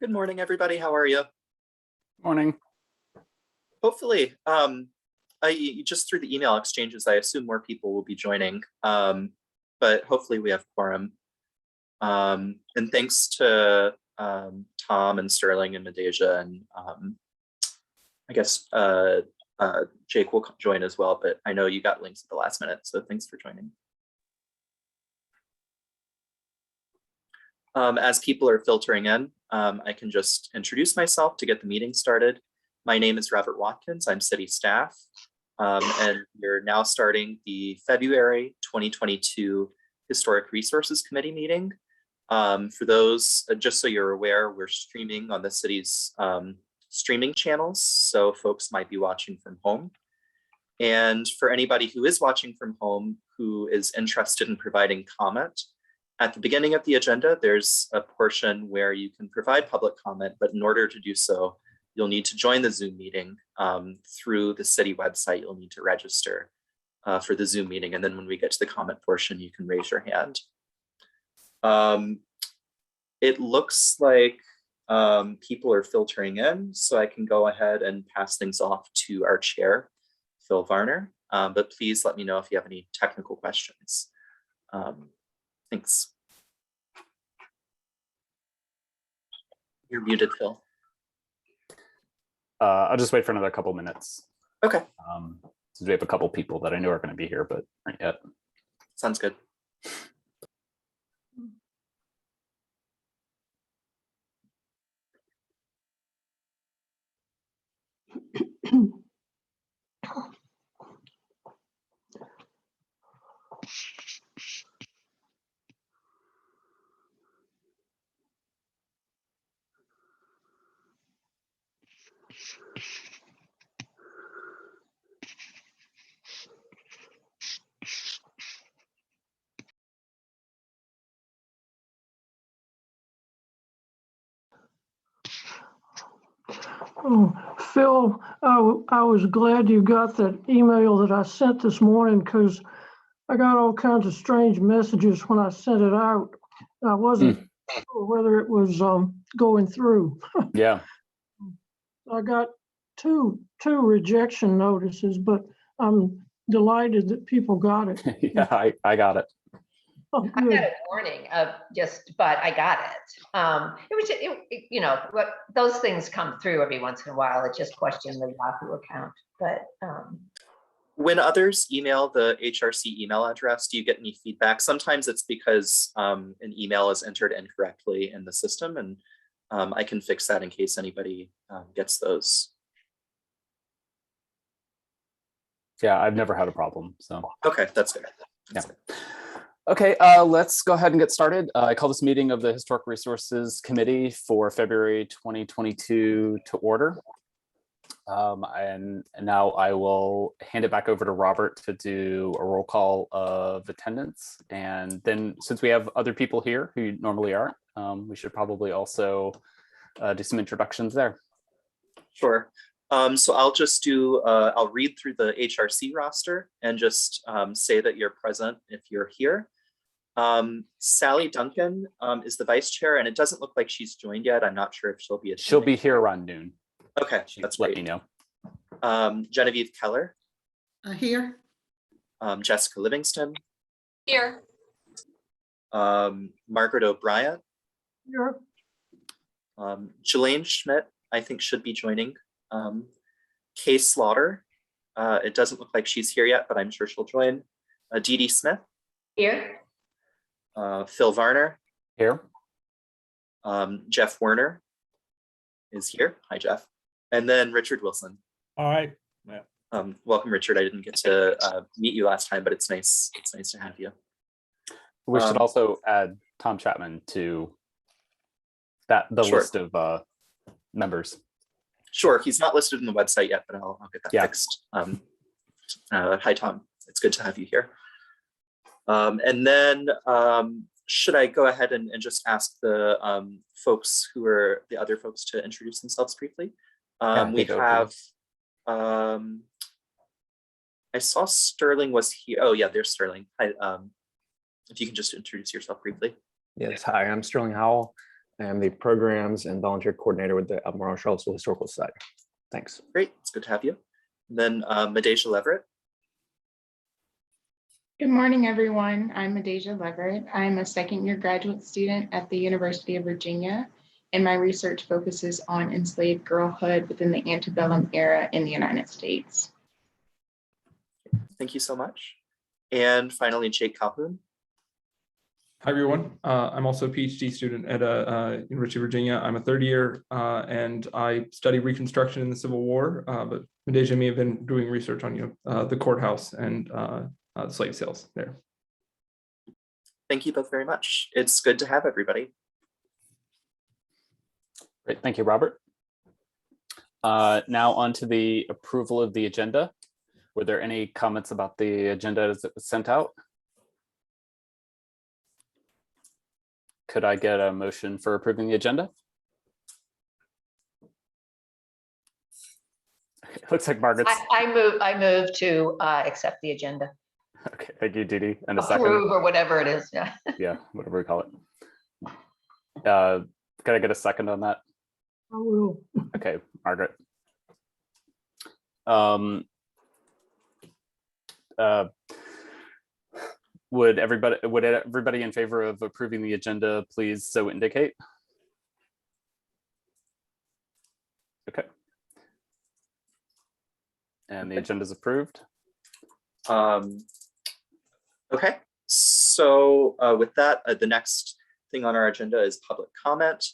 Good morning, everybody. How are you? Morning. Hopefully, just through the email exchanges, I assume more people will be joining, but hopefully we have quorum. And thanks to Tom and Sterling and Nadeja, and I guess Jake will join as well, but I know you got links at the last minute, so thanks for joining. As people are filtering in, I can just introduce myself to get the meeting started. My name is Robert Watkins. I'm city staff, and we're now starting the February 2022 Historic Resources Committee meeting. For those, just so you're aware, we're streaming on the city's streaming channels, so folks might be watching from home. And for anybody who is watching from home who is interested in providing comment, at the beginning of the agenda, there's a portion where you can provide public comment, but in order to do so, you'll need to join the Zoom meeting through the city website. You'll need to register for the Zoom meeting. And then when we get to the comment portion, you can raise your hand. It looks like people are filtering in, so I can go ahead and pass things off to our chair, Phil Varner. But please let me know if you have any technical questions. Thanks. You're muted, Phil. I'll just wait for another couple minutes. Okay. Since we have a couple people that I know are going to be here, but aren't yet. Sounds good. Oh, Phil, I was glad you got that email that I sent this morning, because I got all kinds of strange messages when I sent it out. I wasn't sure whether it was going through. Yeah. I got two rejection notices, but I'm delighted that people got it. Yeah, I got it. Oh, I good. got a warning of but I got it. It was just, you know, what those things come through every once in a while. It just questioned the Yahoo account, but when others email the HRC email address, do you get any feedback? Sometimes it's because an email is entered incorrectly in the system, and I can fix that in case anybody gets those. Yeah, I've never had a problem. So okay, that's good. That's good. Okay, let's go ahead and get started. I call this meeting of the Historic Resources Committee for February 2022 to order. And now I will hand it back over to Robert to do a roll call of attendance. And then since we have other people here who normally aren't, we should probably also do some introductions there. Sure. So I'll just do, I'll read through the HRC roster and just say that you're present if you're here. Sally Duncan is the vice chair, and it doesn't look like she's joined yet. I'm not sure if she'll be attending. She'll be here around noon. Okay, that's great. Let me know. Genevieve Keller. Here. Jessica Livingston. here. Margaret O'Brien. Here. Jelaine Schmidt, I think, should be joining. Kay Slaughter. It doesn't look like she's here yet, but I'm sure she'll join. Dee Dee Smith. Here. Phil Varner. Here. Jeff Werner is here. Hi, Jeff. And then Richard Wilson. All right. Yeah. Welcome, Richard. I didn't get to meet you last time, but it's nice. It's nice to have you. We should also add Tom Chapman to the sure. list of members. Sure, he's not listed in the website yet, but I'll get that fixed. Hi, Tom. It's good to have you here. And then should I go ahead and just ask the folks who are the other folks to introduce themselves briefly? We have, I saw Sterling was here. Oh yeah, there's Sterling. Hi, if you can just introduce yourself briefly. Yes, hi, I'm Sterling Howell. I'm the Programs and Volunteer Coordinator with the Albemarle Charlottesville Historical Society. Thanks. Great, it's good to have you. Then Medeja Leverett. Good morning, everyone. I'm Medeja Leverett. I'm a second-year graduate student at the University of Virginia, and my research focuses on enslaved girlhood within the antebellum era in the United States. Thank you so much. And finally, Jake Calhoun. Hi, everyone. I'm also a PhD student at University of Virginia. I'm a third year and I study Reconstruction in the Civil War, but Medeja may have been doing research on the courthouse and slave sales there. Thank you both very much. It's good to have everybody. Great, thank you, Robert. Now on to the approval of the agenda. Were there any comments about the agenda as it was sent out? Could I get a motion for approving the agenda? It looks like Margaret's. I move to accept the agenda. Okay, thank you, Dee Dee. And a second. Approve or whatever it is. Yeah. Yeah, whatever we call it. Could I get a second on that? I will. Okay, Margaret. Would everybody in favor of approving the agenda please so indicate? Okay. And the agenda is approved. Okay, so with that, the next thing on our agenda is public comment.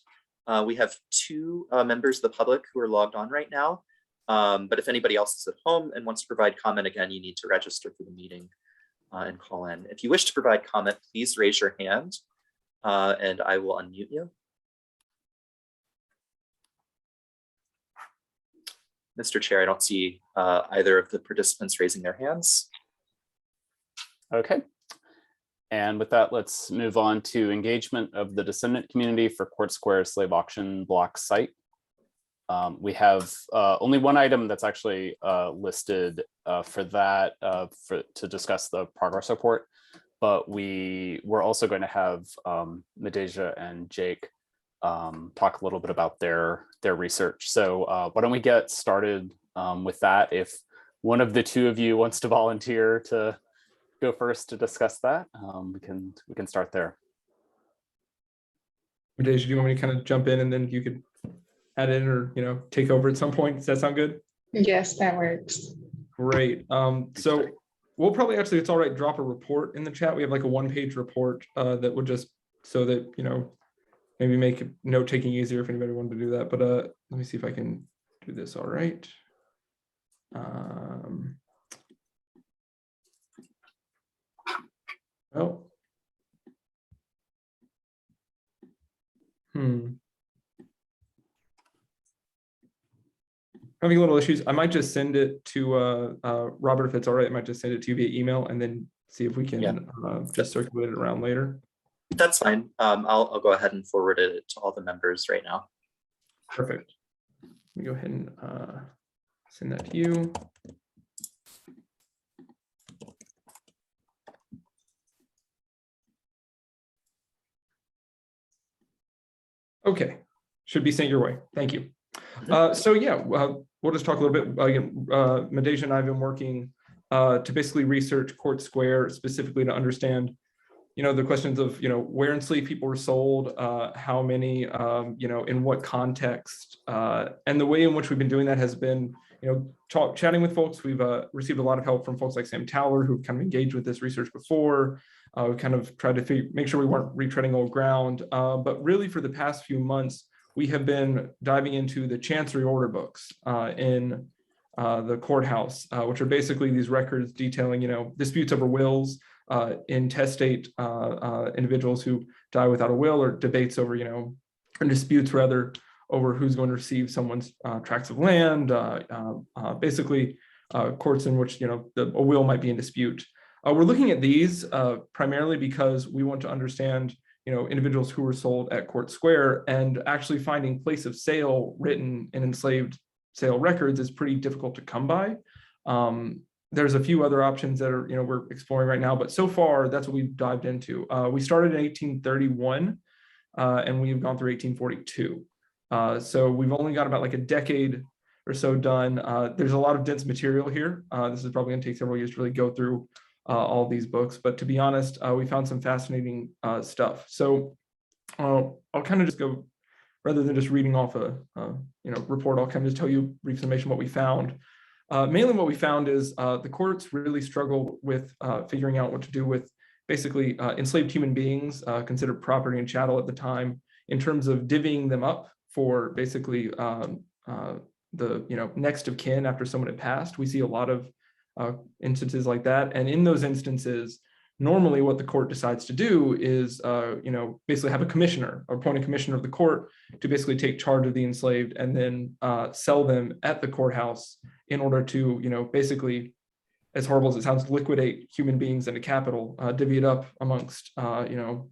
We have two members of the public who are logged on right now. But if anybody else is at home and wants to provide comment, again, you need to register for the meeting and call in. If you wish to provide comment, please raise your hand and I will unmute you. Mr. Chair, I don't see either of the participants raising their hands. Okay. And with that, let's move on to engagement of the descendant community for Court Square Slave Auction Block site. We have only one item that's actually listed for that to discuss the progress report, but we're also going to have Medeja and Jake talk a little bit about their research. So why don't we get started with that? If one of the two of you wants to volunteer to go first to discuss that, we can start there. Medeja, do you want me to kind of jump in and then you could add in or take over at some point? Does that sound good? Yes, that works. Great. So we'll probably actually, it's all right, drop a report in the chat. We have like a one-page report that would just so that maybe make note taking easier if anybody wanted to do that. But let me see if I can do this. All right. Well. Having a little issues. I might just send it to Robert if it's all right. I might just send it to you via email and then see if we can just circulate it around later. That's fine. I'll go ahead and forward it to all the members right now. Perfect. Let me go ahead and send that to you. Okay, should be sent your way. Thank you. So yeah, we'll just talk a little bit. Again, Medeja and I have been working to basically research Court Square specifically to understand, the questions of, where enslaved people were sold, how many, in what context, and the way in which we've been doing that has been, chatting with folks. We've received a lot of help from folks like Sam Towler, who've kind of engaged with this research before. We've kind of tried to make sure we weren't retreading old ground, but really for the past few months, we have been diving into the Chancery order books in the courthouse, which are basically these records detailing, disputes over wills, intestate individuals who die without a will, or debates over, or disputes rather over who's going to receive someone's tracts of land, basically courts in which, a will might be in dispute. We're looking at these primarily because we want to understand, individuals who were sold at Court Square, and actually finding place of sale written in enslaved sale records is pretty difficult to come by. There's a few other options that are, we're exploring right now, but so far that's what we've dived into. We started in 1831 and we've gone through 1842. So we've only got about like a decade or so done. There's a lot of dense material here. This is probably going to take several years to really go through all these books, but to be honest, we found some fascinating stuff. So I'll kind of just go, rather than just reading off a report, I'll kind of just tell you brief summation what we found. Mainly what we found is the courts really struggled with figuring out what to do with basically enslaved human beings, considered property and chattel at the time, in terms of divvying them up for basically the next of kin after someone had passed. We see a lot of instances like that, and in those instances, normally what the court decides to do is basically have a commissioner or appoint a commissioner of the court to basically take charge of the enslaved and then sell them at the courthouse in order to basically, as horrible as it sounds, liquidate human beings into capital, divvy it up amongst the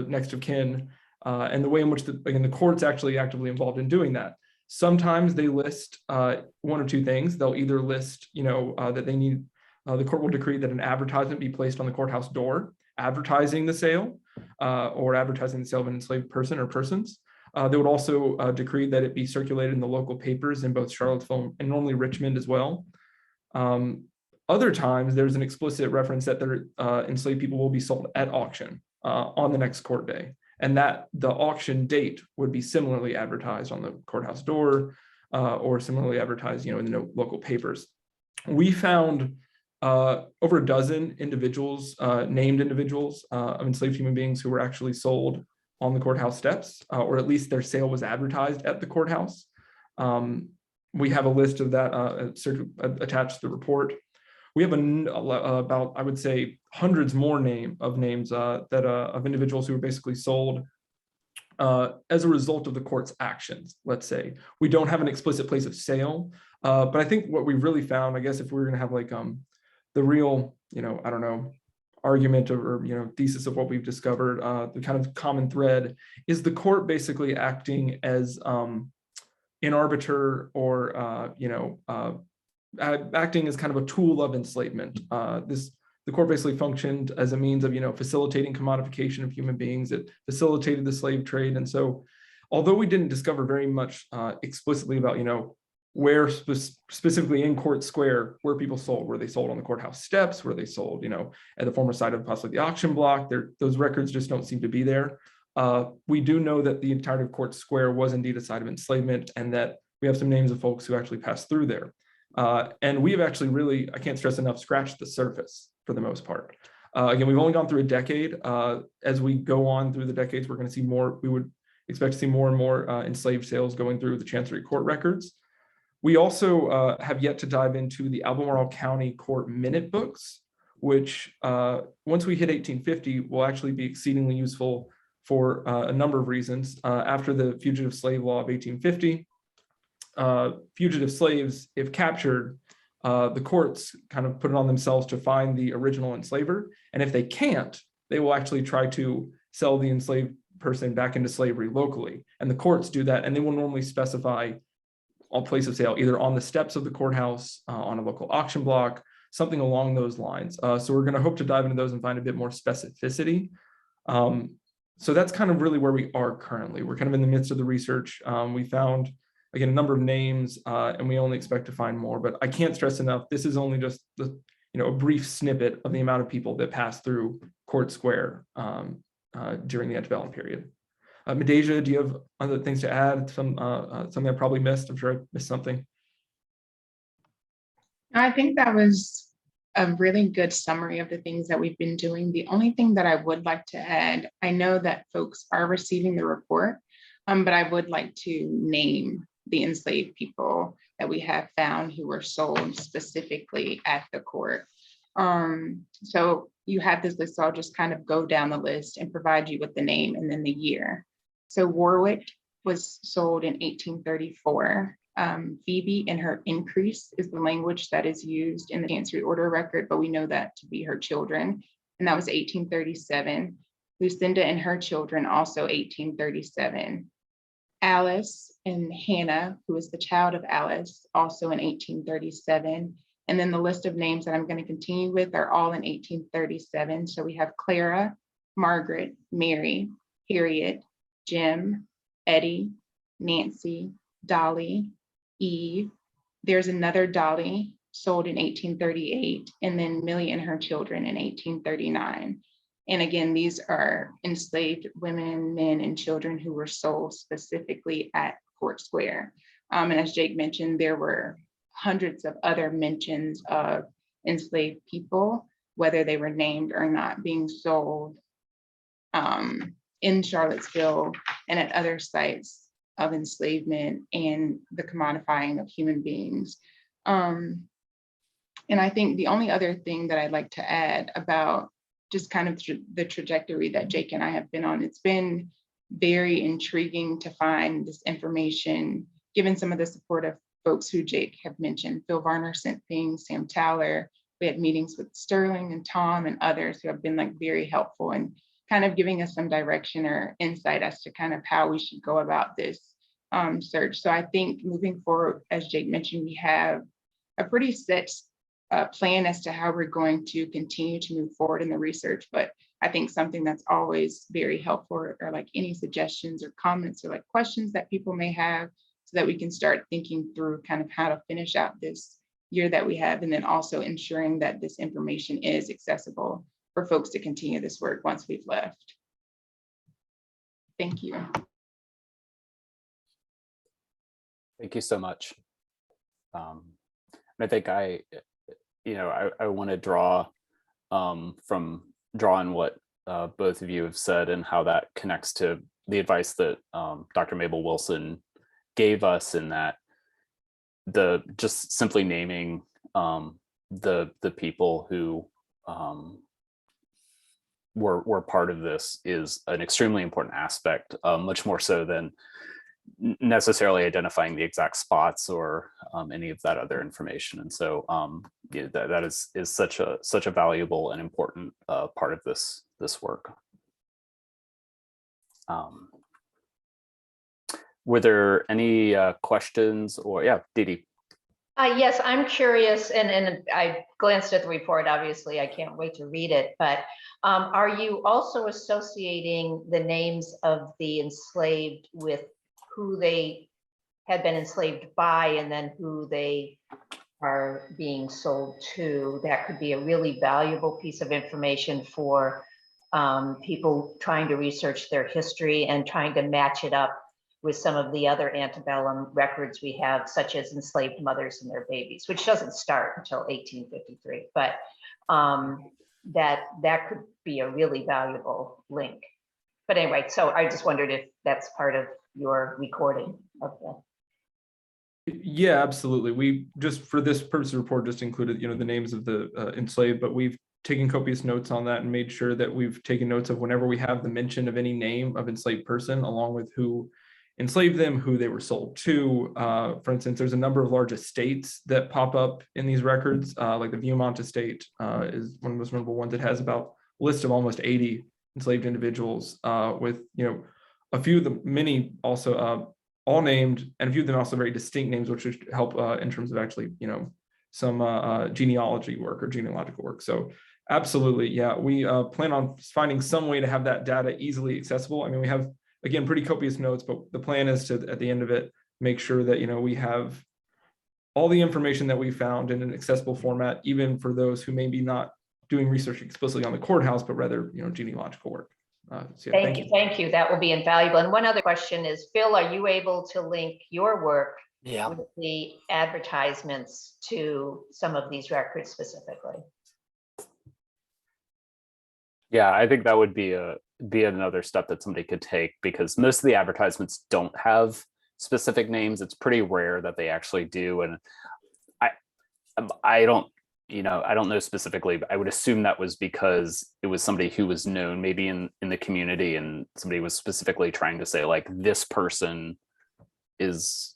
next of kin, and the way in which the court's actually actively involved in doing that. Sometimes they list one or two things. They'll either list that they need, the court will decree that an advertisement be placed on the courthouse door advertising the sale or advertising the sale of an enslaved person or persons. They would also decree that it be circulated in the local papers in both Charlottesville and normally Richmond as well. Other times there's an explicit reference that their enslaved people will be sold at auction on the next court day, and that the auction date would be similarly advertised on the courthouse door or similarly advertised in the local papers. We found over a dozen individuals, named individuals of enslaved human beings who were actually sold on the courthouse steps, or at least their sale was advertised at the courthouse. We have a list of that attached to the report. We have about, I would say, hundreds more names of individuals who were basically sold as a result of the court's actions, let's say. We don't have an explicit place of sale, but I think what we really found, I guess if we were gonna have like the real, I don't know, argument or thesis of what we've discovered, the kind of common thread is the court basically acting as an arbiter or acting as kind of a tool of enslavement. The court basically functioned as a means of facilitating commodification of human beings. It facilitated the slave trade, and so although we didn't discover very much explicitly about where specifically in Court Square were people sold. Were they sold on the courthouse steps? Were they sold, at the former site of possibly the auction block? Those records just don't seem to be there. We do know that the entirety of Court Square was indeed a site of enslavement, and that we have some names of folks who actually passed through there. And we have actually really, I can't stress enough, scratched the surface for the most part. Again, we've only gone through a decade. As we go on through the decades, we're going to see more. We would expect to see more and more enslaved sales going through the Chancery Court records. We also have yet to dive into the Albemarle County Court minute books, which once we hit 1850 will actually be exceedingly useful for a number of reasons. After the Fugitive Slave Law of 1850, fugitive slaves, if captured, the courts kind of put it on themselves to find the original enslaver. And if they can't, they will actually try to sell the enslaved person back into slavery locally. And the courts do that, and they will normally specify a place of sale, either on the steps of the courthouse, on a local auction block, something along those lines. So we're going to hope to dive into those and find a bit more specificity. So that's kind of really where we are currently. We're kind of in the midst of the research. We found, again, a number of names, and we only expect to find more, but I can't stress enough, this is only just a brief snippet of the amount of people that passed through Court Square during the antebellum period. Medeja, do you have other things to add? Something I probably missed? I'm sure I missed something. I think that was a really good summary of the things that we've been doing. The only thing that I would like to add, I know that folks are receiving the report, but I would like to name the enslaved people that we have found who were sold specifically at the court. So you have this list, so I'll just kind of go down the list and provide you with the name and then the year. So Warwick was sold in 1834. Phoebe and her increase is the language that is used in the Chancery Order record, but we know that to be her children, and that was 1837. Lucinda and her children, also 1837. Alice and Hannah, who is the child of Alice, also in 1837. And then the list of names that I'm going to continue with are all in 1837. So we have Clara, Margaret, Mary, Harriet, Jim, Eddie, Nancy, Dolly, Eve. There's another Dolly sold in 1838, and then Millie and her children in 1839. And again, these are enslaved women, men, and children who were sold specifically at Court Square. And as Jake mentioned, there were hundreds of other mentions of enslaved people, whether they were named or not, being sold in Charlottesville and at other sites of enslavement and the commodifying of human beings. And I think the only other thing that I'd like to add about just kind of the trajectory that Jake and I have been on, it's been very intriguing to find this information, given some of the support of folks who Jake have mentioned. Phil Varner sent things, Sam Towler. We had meetings with Sterling and Tom and others who have been like very helpful and kind of giving us some direction or insight as to kind of how we should go about this search. So I think moving forward, as Jake mentioned, we have a pretty set plan as to how we're going to continue to move forward in the research. But I think something that's always very helpful are like any suggestions or comments or like questions that people may have, so that we can start thinking through kind of how to finish out this year that we have, and then also ensuring that this information is accessible for folks to continue this work once we've left. Thank you. Thank you so much. I think I want to draw from drawing what both of you have said and how that connects to the advice that Dr. Mabel Wilson gave us, in that the just simply naming the people who were part of this is an extremely important aspect, much more so than necessarily identifying the exact spots or any of that other information. And so yeah, that is such a valuable and important part of this work. Were there any questions? Or yeah, Didi. Yes, I'm curious, and I glanced at the report, obviously, I can't wait to read it, but are you also associating the names of the enslaved with who they had been enslaved by and then who they are being sold to? That could be a really valuable piece of information for people trying to research their history and trying to match it up with some of the other antebellum records we have, such as enslaved mothers and their babies, which doesn't start until 1853, but that could be a really valuable link. But anyway, so I just wondered if that's part of your recording of that. Yeah, absolutely. We just, for this purpose of report, just included, the names of the enslaved, but we've taken copious notes on that and made sure that we've taken notes of whenever we have the mention of any name of enslaved person, along with who enslaved them, who they were sold to. For instance, there's a number of large estates that pop up in these records, like the Viewmont estate is one of the most notable ones. It has about a list of almost 80 enslaved individuals, with a few of them, many also all named, and a few of them also very distinct names, which would help in terms of actually some genealogy work or genealogical work. So absolutely, yeah, we plan on finding some way to have that data easily accessible. I mean, we have, again, pretty copious notes, but the plan is to, at the end of it, make sure that we have all the information that we found in an accessible format, even for those who maybe not doing research explicitly on the courthouse, but rather genealogical work. So yeah, thank you. That will be invaluable. And one other question is, Phil, are you able to link your work with the advertisements to some of these records specifically? Yeah, I think that would be another step that somebody could take, because most of the advertisements don't have specific names. It's pretty rare that they actually do. And I don't know specifically, but I would assume that was because it was somebody who was known maybe in the community, and somebody was specifically trying to say like, this person is,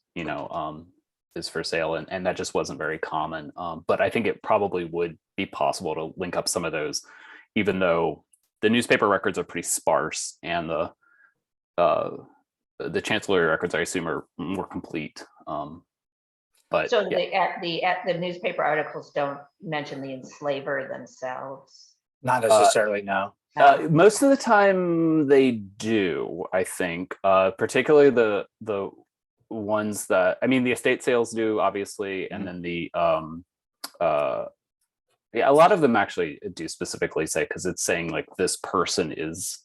is for sale. And that just wasn't very common. But I think it probably would be possible to link up some of those, even though the newspaper records are pretty sparse, and the Chancellery records, I assume, are more complete. But so yeah. the newspaper articles don't mention the enslaver themselves. Not necessarily, no. Most of the time they do, I think, particularly the ones that, I mean, the estate sales do, obviously, and then the yeah, a lot of them actually do specifically say, because it's saying like this person is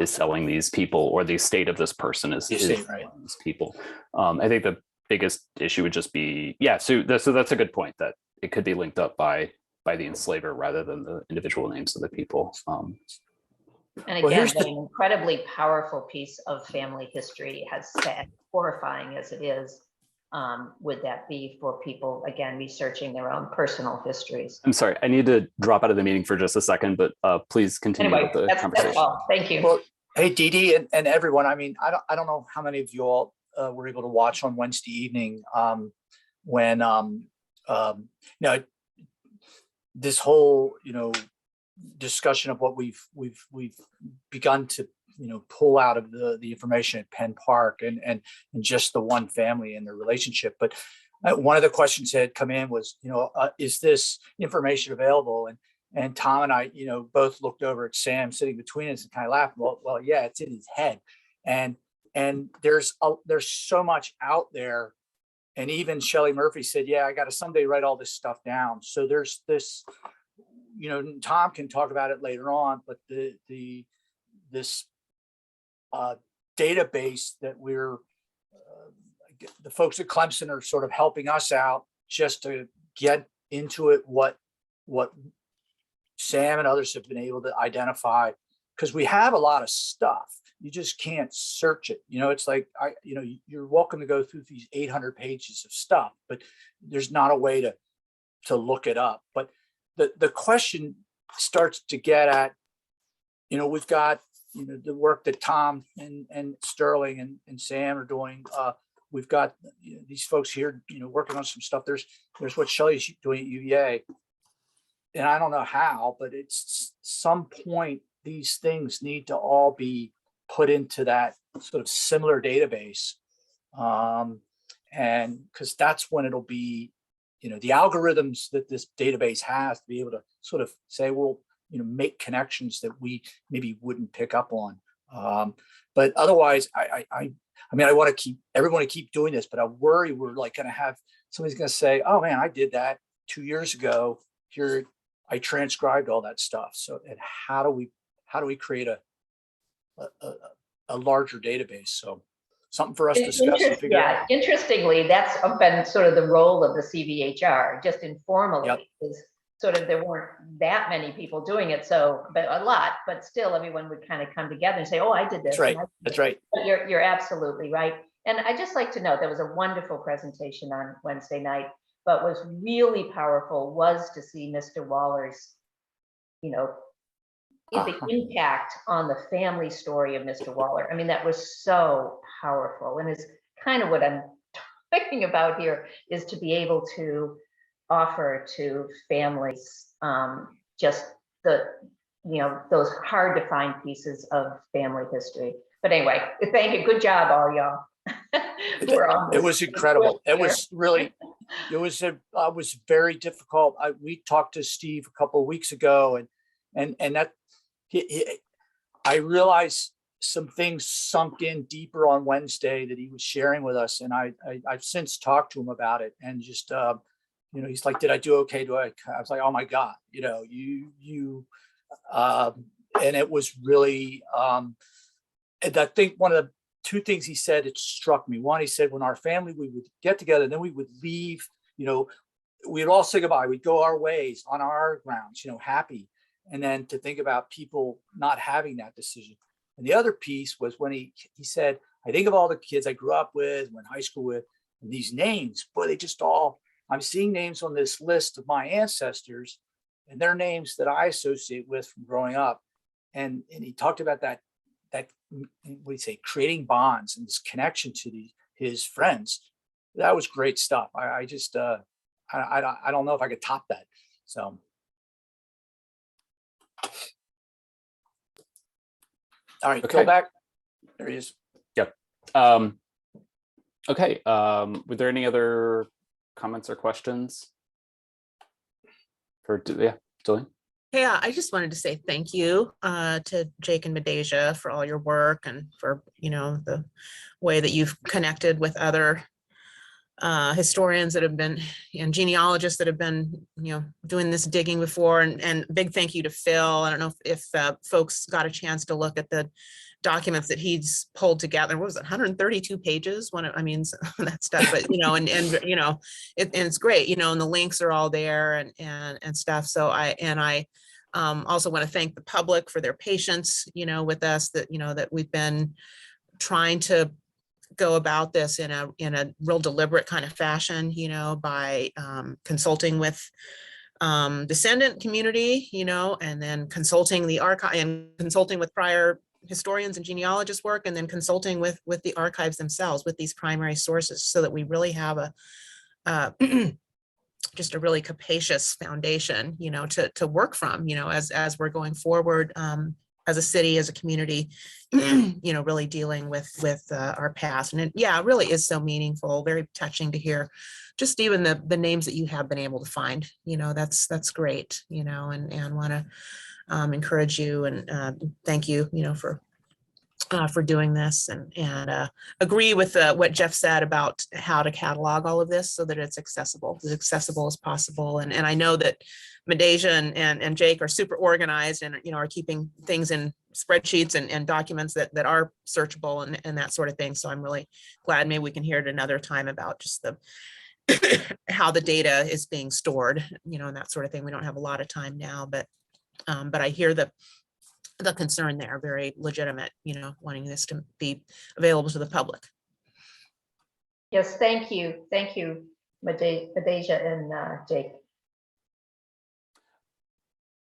selling these people, or the estate of this person is estate, right. selling these people. I think the biggest issue would just be, yeah, so that's a good point, that it could be linked up by the enslaver rather than the individual names of the people. And Well, again, here's the- an incredibly powerful piece of family history, has sad, horrifying as it is, would that be for people, again, researching their own personal histories? I'm sorry, I need to drop out of the meeting for just a second, but please continue Anyway, with the that's conversation. all. Thank you. Well, hey, Dee Dee and everyone, I mean, I don't know how many of you all were able to watch on Wednesday evening when, you know, this whole, you know, discussion of what we've begun to, you know, pull out of the information at Penn Park and just the one family and their relationship. But one of the questions that had come in was, you know, is this information available? And Tom and I, you know, both looked over at Sam sitting between us and kind of laughed. Well, yeah, it's in his head. And there's so much out there. And even Shelley Murphy said, yeah, I got to someday write all this stuff down. So there's this, you know, Tom can talk about it later on, but this database that we're, the folks at Clemson are sort of helping us out just to get into it, what Sam and others have been able to identify, because we have a lot of stuff. You just can't search it. You know, it's like, you know, you're welcome to go through these 800 pages of stuff, but there's not a way to look it up. But the question starts to get at, you know, we've got, you know, the work that Tom and Sterling and Sam are doing. We've got, you know, these folks here, you know, working on some stuff. There's what Shelley's doing at UVA. And I don't know how, but it's some point, these things need to all be put into that sort of similar database. And because that's when it'll be, you know, the algorithms that this database has to be able to sort of say, well, you know, make connections that we maybe wouldn't pick up on. But otherwise, I mean, I want to keep everyone to keep doing this, but I worry we're like going to have, somebody's going to say, oh man, I did that 2 years ago. Here, I transcribed all that stuff. So, and how do we create a larger database? So something for us to discuss and figure out. Interestingly, that's been sort of the role of the CVHR, just informally. Yep. Is sort of, there weren't that many people doing it, so, but a lot, but still everyone would kind of come together and say, oh, I did this. That's right. That's right. But you're absolutely right. And I just like to note, there was a wonderful presentation on Wednesday night, but was really powerful was to see Mr. Waller's, you know, the impact on the family story of Mr. Waller. I mean, that was so powerful, and is kind of what I'm talking about here, is to be able to offer to families just the, you know, those hard to find pieces of family history. But anyway, thank you. Good job, all y'all. It was incredible. It was really, it was very difficult. We talked to Steve a couple of weeks ago, and that I realized some things sunk in deeper on Wednesday that he was sharing with us, and I've since talked to him about it, and just you know, he's like, did I do okay? I was like, oh my God, you know, and it was really, and I think one of the two things he said, it struck me. One, he said, when our family, we would get together, then we would leave, you know, we'd all say goodbye. We'd go our ways on our grounds, you know, happy. And then to think about people not having that decision. And the other piece was when he said, I think of all the kids I grew up with, went to high school with, and these names, boy, they just all, I'm seeing names on this list of my ancestors, and they're names that I associate with from growing up. And he talked about that what do you say, creating bonds and this connection to his friends. That was great stuff. I just, I don't know if I could top that. So. All right, Okay. go back. There he is. Yep. Okay. Were there any other comments or questions? Yeah, Julian? Yeah, I just wanted to say thank you to Jake and Medeja for all your work and for, the way that you've connected with other historians that have been and genealogists that have been, doing this digging before. And big thank you to Phil. I don't know if folks got a chance to look at the documents that he's pulled together. What was it, 132 pages? That stuff, but and it's great, and the links are all there and stuff. So I also want to thank the public for their patience, with us, that we've been trying to go about this in a real deliberate kind of fashion, by consulting with descendant community, and then consulting the archive and consulting with prior historians and genealogists work, and then consulting with the archives themselves with these primary sources, so that we really have a just a really capacious foundation, to work from, as we're going forward, as a city, as a community, really dealing with our past. And it really is so meaningful, very touching to hear just even the names that you have been able to find, that's great, and want to encourage you and thank you, for doing this, and agree with what Jeff said about how to catalog all of this so that it's accessible as possible. And I know that Medeja and Jake are super organized and, are keeping things in spreadsheets and documents that are searchable and that sort of thing. So I'm really glad maybe we can hear it another time about just how the data is being stored, and that sort of thing. We don't have a lot of time now, but I hear the concern there, very legitimate, wanting this to be available to the public. Yes, thank you. Thank you, Medeja and Jake.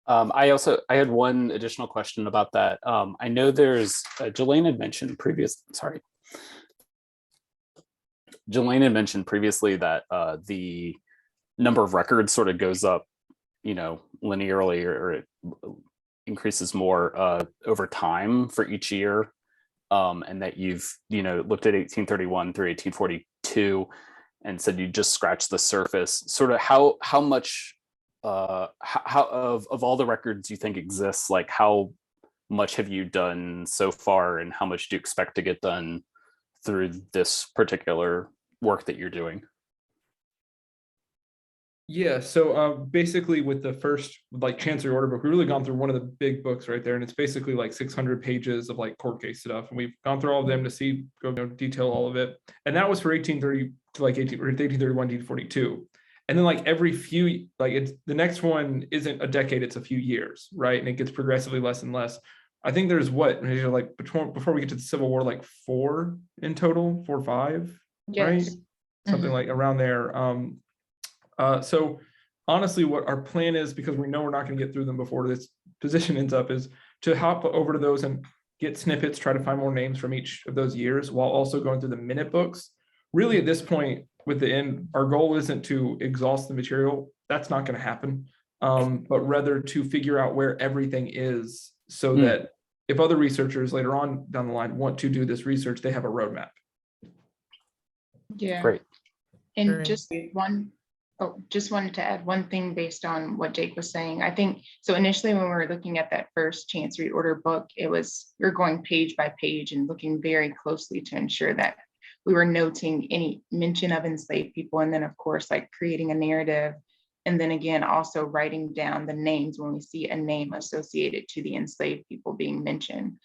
I had one additional question about that. I know there's Jelaine had mentioned previously that the number of records sort of goes up, linearly, or it increases more over time for each year, and that you've looked at 1831 through 1842 and said you just scratched the surface. Sort of how much how of all the records you think exists, like how much have you done so far, and how much do you expect to get done through this particular work that you're doing? Yeah, so basically with the first Chancery Order book, we've really gone through one of the big books right there, and it's basically like 600 pages of court case stuff, and we've gone through all of them to detail all of it. And that was for 1830 to 1831 to 1842. And then every few, it's the next one isn't a decade, it's a few years, right? And it gets progressively less and less. I think there's before we get to the Civil War, 4 in total, 4 or 5, Yes. right? Something around there. So honestly, what our plan is, because we know we're not going to get through them before this position ends up, is to hop over to those and get snippets, try to find more names from each of those years, while also going through the minute books. Really, at this point, with the end, our goal isn't to exhaust the material. That's not going to happen, but rather to figure out where everything is, so that if other researchers later on down the line want to do this research, they have a roadmap. Yeah. Great. And Great. just wanted to add one thing based on what Jake was saying. I think, so initially when we were looking at that first Chancery Order book, you're going page by page and looking very closely to ensure that we were noting any mention of enslaved people. And then of course, creating a narrative. And then again, also writing down the names when we see a name associated to the enslaved people being mentioned.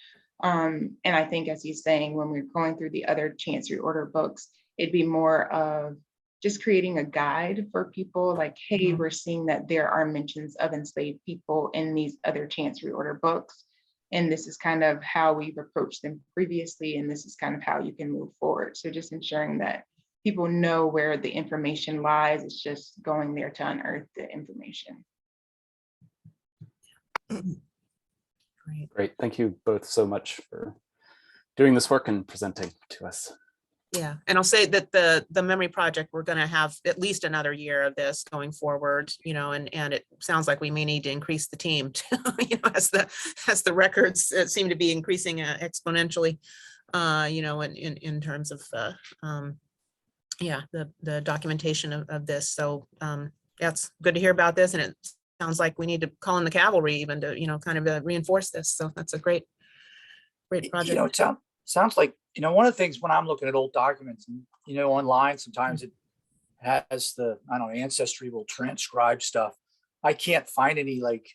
And I think, as he's saying, when we're going through the other Chancery Order books, it'd be more of just creating a guide for people, hey, we're seeing that there are mentions of enslaved people in these other Chancery Order books. And this is kind of how we've approached them previously. And this is kind of how you can move forward. So just ensuring that people know where the information lies. It's just going there to unearth the information. Great. Thank you both so much for doing this work and presenting to us. Yeah, and I'll say that the memory project, we're going to have at least another year of this going forward, and it sounds like we may need to increase the team too, as the records seem to be increasing exponentially, in terms of the documentation of this. So yeah, it's good to hear about this, and it sounds like we need to call in the cavalry even to, kind of reinforce this. So that's a great project. It sounds like, one of the things when I'm looking at old documents and, online, sometimes it has Ancestry will transcribe stuff. I can't find any like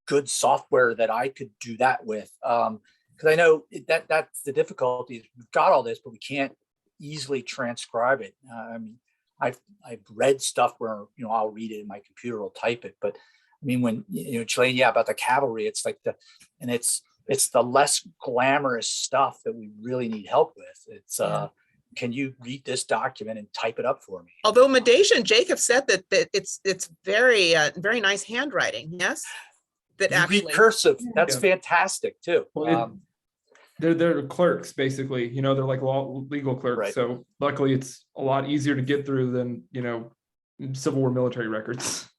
good software that I could do that with. Because I know that's the difficulty. Is we've got all this, but we can't easily transcribe it. I've read stuff where, I'll read it and my computer will type it. But I mean, when, Jelaine, about the cavalry, it's like it's the less glamorous stuff that we really need help with. It's, can you read this document and type it up for me? Although Medesha and Jake have said that it's very, very nice handwriting. Yes. That You actually read cursive. That's Yeah. fantastic too. Well, they're clerks basically, they're like legal clerks. Right. So luckily it's a lot easier to get through than, Civil War military records.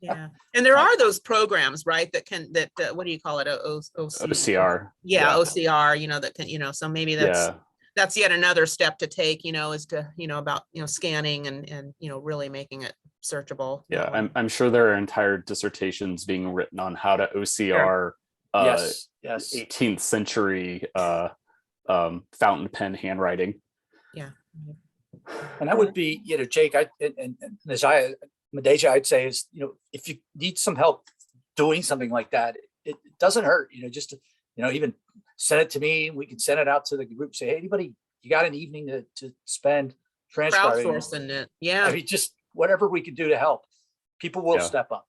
Yeah, and there are those programs, right, that what do you call it? OCR. Yeah, Yeah. OCR, that can, so maybe that's yet another step to take, is to, about, scanning and, really making it searchable. Yeah, I'm sure there are entire dissertations being written on how to OCR Yes. 18th century fountain pen handwriting. Yeah. And that would be, Jake, and Medesha, I'd say is, if you need some help doing something like that, it doesn't hurt, just to, even send it to me. We can send it out to the group, say, hey, anybody, you got an evening to spend transcribing? Crowdsourcing it. Yeah. I mean, just whatever we can do to help. People will step up.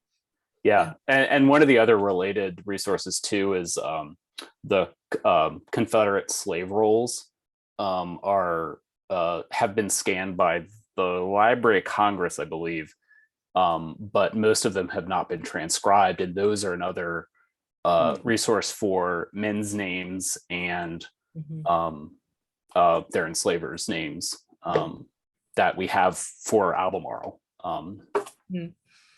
Yeah, and one of the other related resources too is the Confederate slave rolls have been scanned by the Library of Congress, I believe, but most of them have not been transcribed, and those are another resource for men's names and their enslavers' names that we have for Albemarle.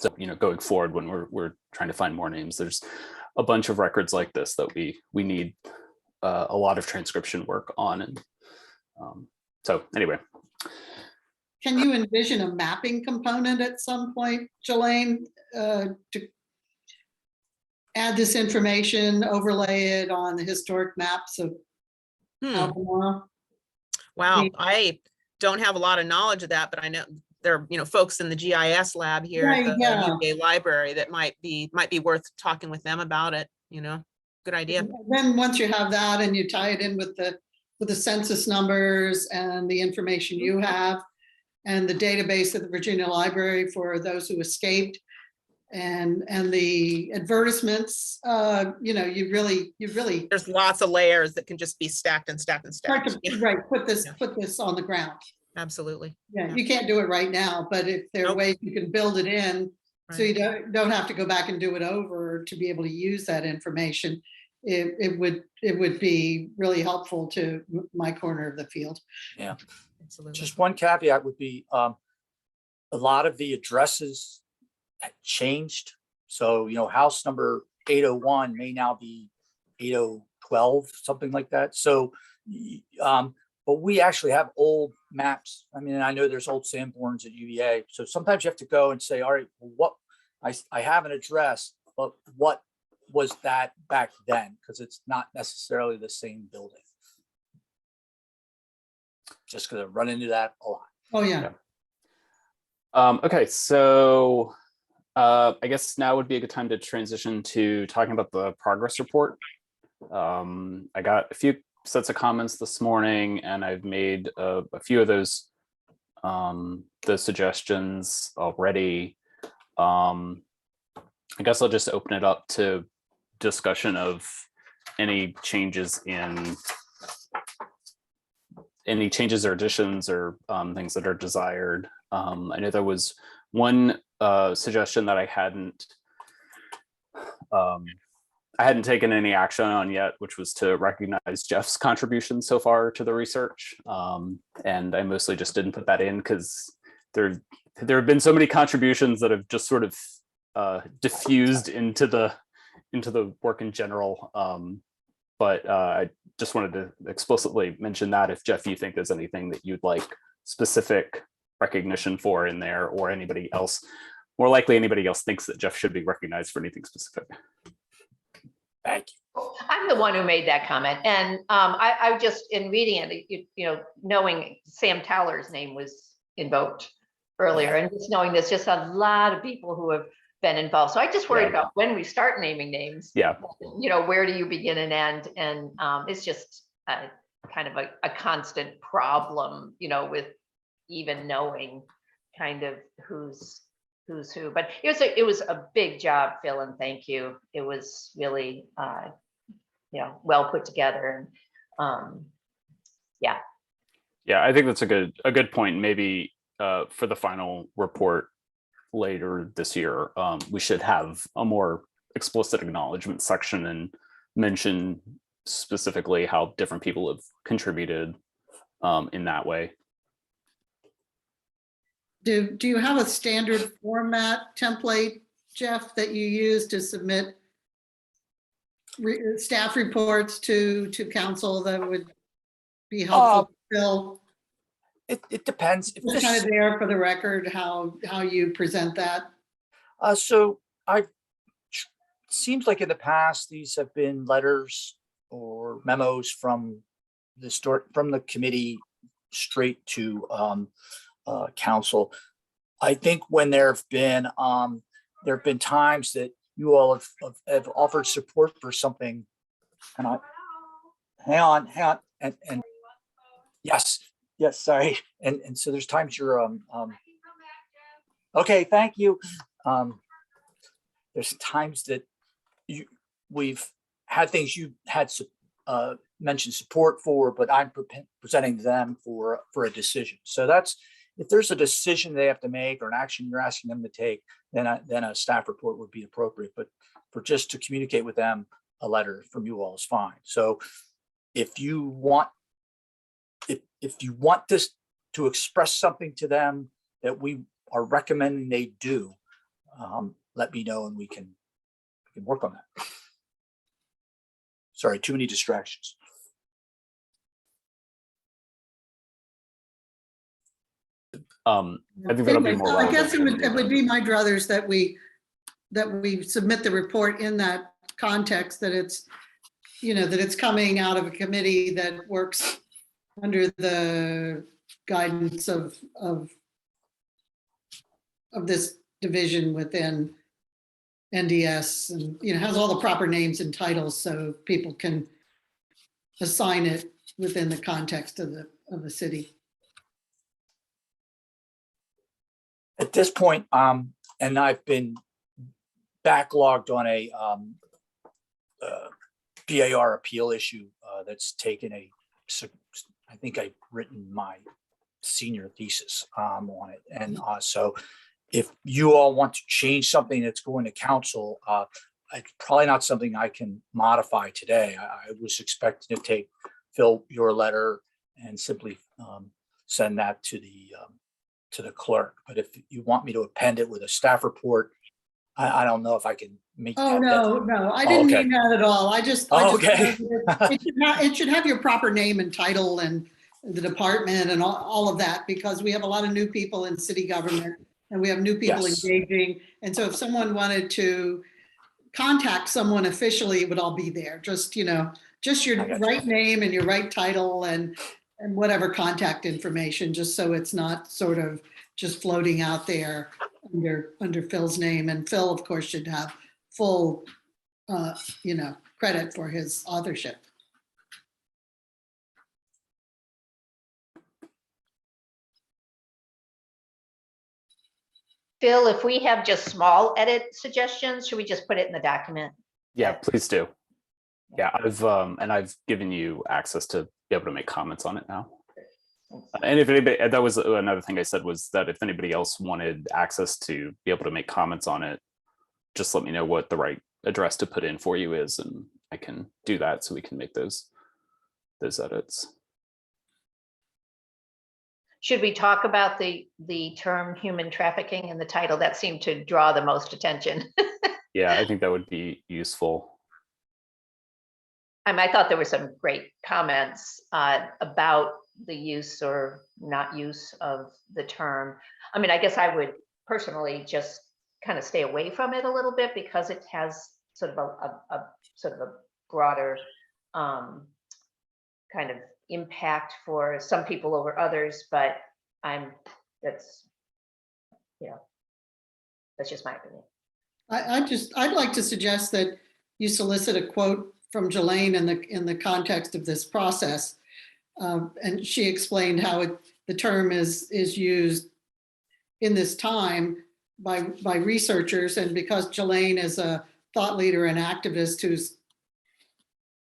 So, going forward when we're trying to find more names, there's a bunch of records like this that we need a lot of transcription work on. And so anyway. Can you envision a mapping component at some point, Jelaine, to add this information, overlay it on the historic maps of Albemarle? Wow, I don't have a lot of knowledge of that, but I know there are, folks in the GIS lab here at the UK library that might be worth talking with them about it. Good idea. Then once you have that and you tie it in with the census numbers and the information you have and the database of the Virginia Library for those who escaped and the advertisements, you really there's lots of layers that can just be stacked and stacked and stacked. Right, put this on the ground. Absolutely. Yeah, you can't do it right now, but if there are ways you can build it in, so you don't have to go back and do it over to be able to use that information, it would be really helpful to my corner of the field. Yeah, absolutely. Just one caveat would be a lot of the addresses changed. So, house number 801 may now be 8012, something like that. So, but we actually have old maps. I mean, I know there's old Sanborns at UVA. So sometimes you have to go and say, all right, well, I have an address, but what was that back then? Because it's not necessarily the same building. Just because I run into that a lot. Oh, yeah. Okay, so I guess now would be a good time to transition to talking about the progress report. I got a few sets of comments this morning, and I've made a few of those suggestions already. I guess I'll just open it up to discussion of any changes or additions or things that are desired. I know there was one suggestion that I hadn't taken any action on yet, which was to recognize Jeff's contribution so far to the research. And I mostly just didn't put that in because there have been so many contributions that have just sort of diffused into the work in general. But I just wanted to explicitly mention that if Jeff, you think there's anything that you'd like specific recognition for in there, or anybody else more likely anybody else thinks that Jeff should be recognized for anything specific. Thank you. I'm the one who made that comment, and I just, in reading it, knowing Sam Towler's name was invoked earlier, and just knowing there's just a lot of people who have been involved. So I just worried about when we start naming names. Yeah. Where do you begin and end? And it's just kind of a constant problem, with even knowing kind of who's who. But it was a big job, Phil, and thank you. It was really well put together. And yeah, I think that's a good point. Maybe for the final report later this year, we should have a more explicit acknowledgement section and mention specifically how different people have contributed in that way. Do you have a standard format template, Jeff, that you use to submit staff reports to council that would be helpful? Phil? It depends. If It's kind of there for the record, how you present that. So seems like in the past, these have been letters or memos from the committee straight to council. I think when there have been times that you all have offered support for something, and hang on, and yes, sorry, and so there's times you're okay, thank you. There's times that we've had things you had mentioned support for, but I'm presenting them for a decision. So that's, if there's a decision they have to make or an action you're asking them to take, then a staff report would be appropriate. But for just to communicate with them, a letter from you all is fine. So if you want this to express something to them that we are recommending they do, let me know and we can work on that. Sorry, too many distractions. I think that'll be more I guess it relevant. would be my druthers that we submit the report in that context, that it's, that it's coming out of a committee that works under the guidance of this division within NDS, and has all the proper names and titles so people can assign it within the context of the city. At this point, and I've been backlogged on a PAR appeal issue that's taken I think I've written my senior thesis on it. And so if you all want to change something that's going to council, it's probably not something I can modify today. I was expecting to take, Phil, your letter and simply send that to the clerk. But if you want me to append it with a staff report, I don't know if I can make Oh, that. no, I didn't okay. mean that at all. I just Okay. it should have your proper name and title and the department and all of that, because we have a lot of new people in city government and we have new people Yes. engaging. And so if someone wanted to contact someone officially, it would all be there. Just your I got you. right name and your right title and whatever contact information, just so it's not sort of just floating out there under Phil's name. And Phil, of course, should have full, credit for his authorship. Phil, if we have just small edit suggestions, should we just put it in the document? Yeah, please do. Yeah, I've given you access to be able to make comments on it now. And if anybody, that was another thing I said, was that if anybody else wanted access to be able to make comments on it, just let me know what the right address to put in for you is, and I can do that so we can make those edits. Should we talk about the term human trafficking in the title? That seemed to draw the most attention. Yeah, I think that would be useful. I thought there were some great comments about the use or not use of the term. I guess I would personally just kind of stay away from it a little bit because it has sort of a sort of a broader kind of impact for some people over others, but that's, you know, that's just my opinion. I'd like to suggest that you solicit a quote from Jelaine in the context of this process. And she explained how the term is used in this time by researchers, and because Jelaine is a thought leader and activist who's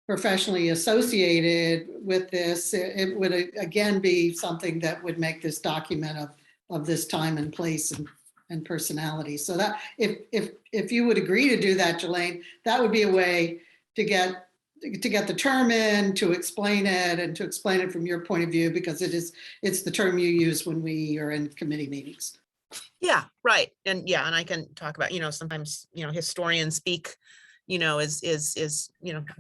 professionally associated with this, it would again be something that would make this document of this time and place and personality. So that if you would agree to do that, Jelaine, that would be a way to get the term in, to explain it, and to explain it from your point of view, because it's the term you use when we are in committee meetings. Yeah, right. And yeah, and I can talk about, sometimes, historians speak, is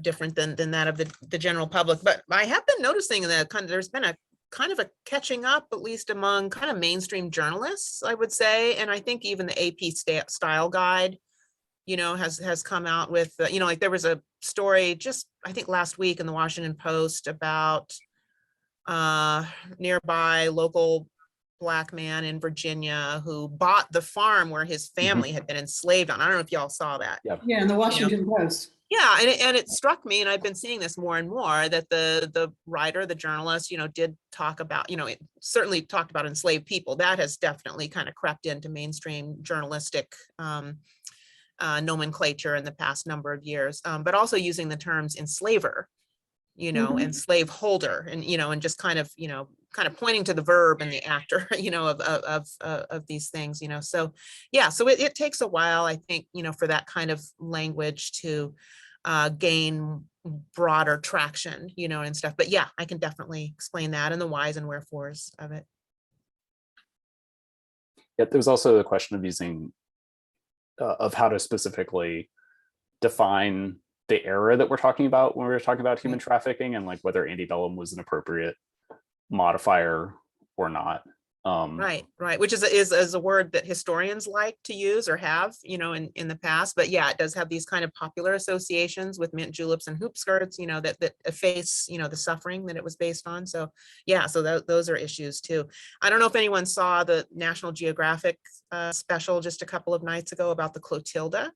different than that of the general public. But I have been noticing that there's been a kind of a catching up, at least among kind of mainstream journalists, I would say. And I think even the AP style guide, has come out with, like there was a story just, I think last week in the Washington Post about nearby local Black man in Virginia who bought the farm where his family had been enslaved on. I don't know if y'all saw that. Yeah, in the Washington Post. Yeah, and it struck me, and I've been seeing this more and more, that the writer, the journalist, did talk about, it certainly talked about enslaved people. That has definitely kind of crept into mainstream journalistic nomenclature in the past number of years, but also using the terms enslaver, and slaveholder, and and just kind of pointing to the verb and the actor, of these things, So yeah, so it takes a while, I think, for that kind of language to gain broader traction, and stuff. But yeah, I can definitely explain that and the whys and wherefores of it. Yeah, there's also the question of using of how to specifically define the era that we're talking about when we're talking about human trafficking, and like whether antebellum was an appropriate modifier or not. Right, which is a word that historians like to use or have, in the past. But yeah, it does have these kind of popular associations with mint juleps and hoop skirts, that efface, the suffering that it was based on. So yeah, so those are issues too. I don't know if anyone saw the National Geographic special just a couple of nights ago about the Clotilda.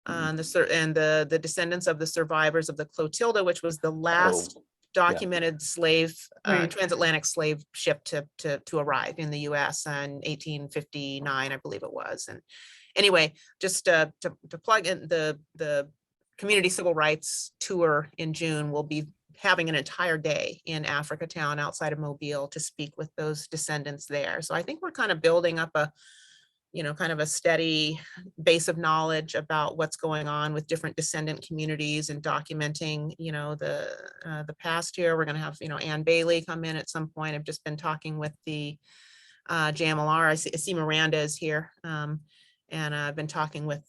And the descendants of the survivors of the Clotilda, which was the last documented slave transatlantic slave ship to arrive in the U.S. in 1859, I believe it was. And anyway, just to plug in, the Community Civil Rights Tour in June will be having an entire day in Africa Town outside of Mobile to speak with those descendants there. So I think we're kind of building up a kind of a steady base of knowledge about what's going on with different descendant communities and documenting, the past here. We're going to have, Ann Bailey come in at some point. I've just been talking with the JMLR. I see Miranda is here. And I've been talking with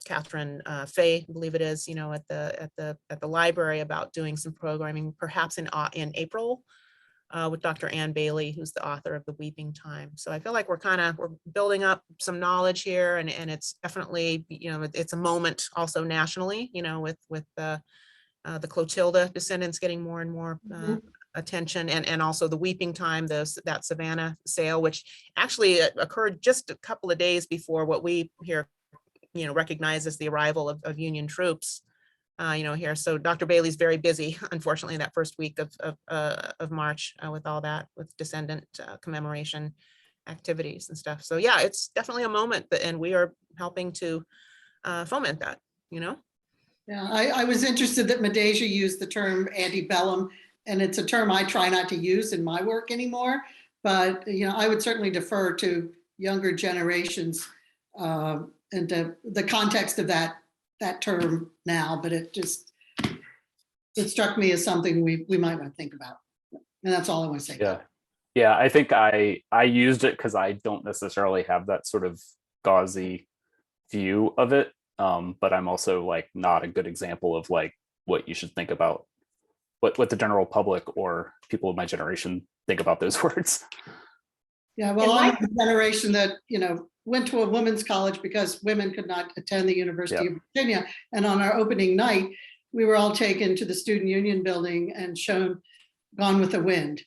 Catherine Fay, I believe it is, at the library about doing some programming, perhaps in April. With Dr. Ann Bailey, who's the author of The Weeping Time. So I feel like we're building up some knowledge here, and it's definitely, it's a moment also nationally, with the Clotilda descendants getting more and more attention, and also The Weeping Time, that Savannah sale, which actually occurred just a couple of days before what we here, recognize as the arrival of Union troops. Here. So Dr. Bailey's very busy, unfortunately, that first week of March with all that, with descendant commemoration activities and stuff. So yeah, it's definitely a moment, and we are helping to foment that, Yeah, I was interested that Medeja used the term antebellum, and it's a term I try not to use in my work anymore, but I would certainly defer to younger generations and the context of that term now, but it struck me as something we might want to think about. And that's all I want to say. Yeah, I think I used it because I don't necessarily have that sort of gauzy view of it. But I'm also like not a good example of like what you should think about, what the general public or people of my generation think about those words. Yeah, well, I'm the generation that, went to a women's college because women could not attend the University of Virginia. And on our opening night, we were all taken to the Student Union building and shown Gone with the Wind.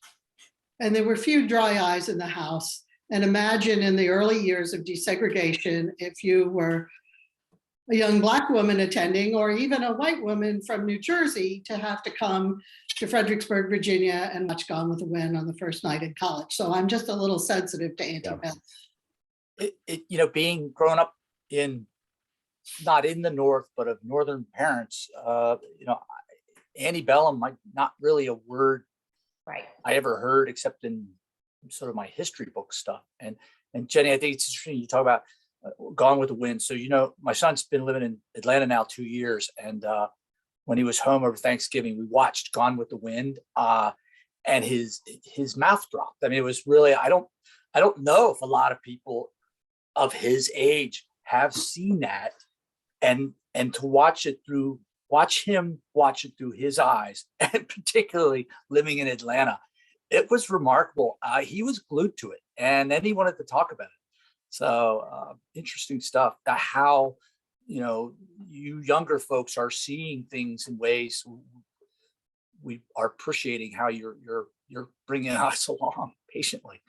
And there were few dry eyes in the house. And imagine in the early years of desegregation, if you were a young Black woman attending, or even a white woman from New Jersey, to have to come to Fredericksburg, Virginia and watch Gone with the Wind on the first night in college. So I'm just a little sensitive to Antebellum. Being grown up not in the North, but of Northern parents, antebellum might not really a word Right. I ever heard except in sort of my history book stuff. And Jenny, I think it's interesting you talk about Gone with the Wind. So, my son's been living in Atlanta now 2 years. And when he was home over Thanksgiving, we watched Gone with the Wind and his mouth dropped. I mean, it was really, I don't know if a lot of people of his age have seen that and to watch him watch it through his eyes, and particularly living in Atlanta. It was remarkable. He was glued to it, and then he wanted to talk about it. So interesting stuff. How you younger folks are seeing things in ways we are appreciating how you're bringing us along patiently.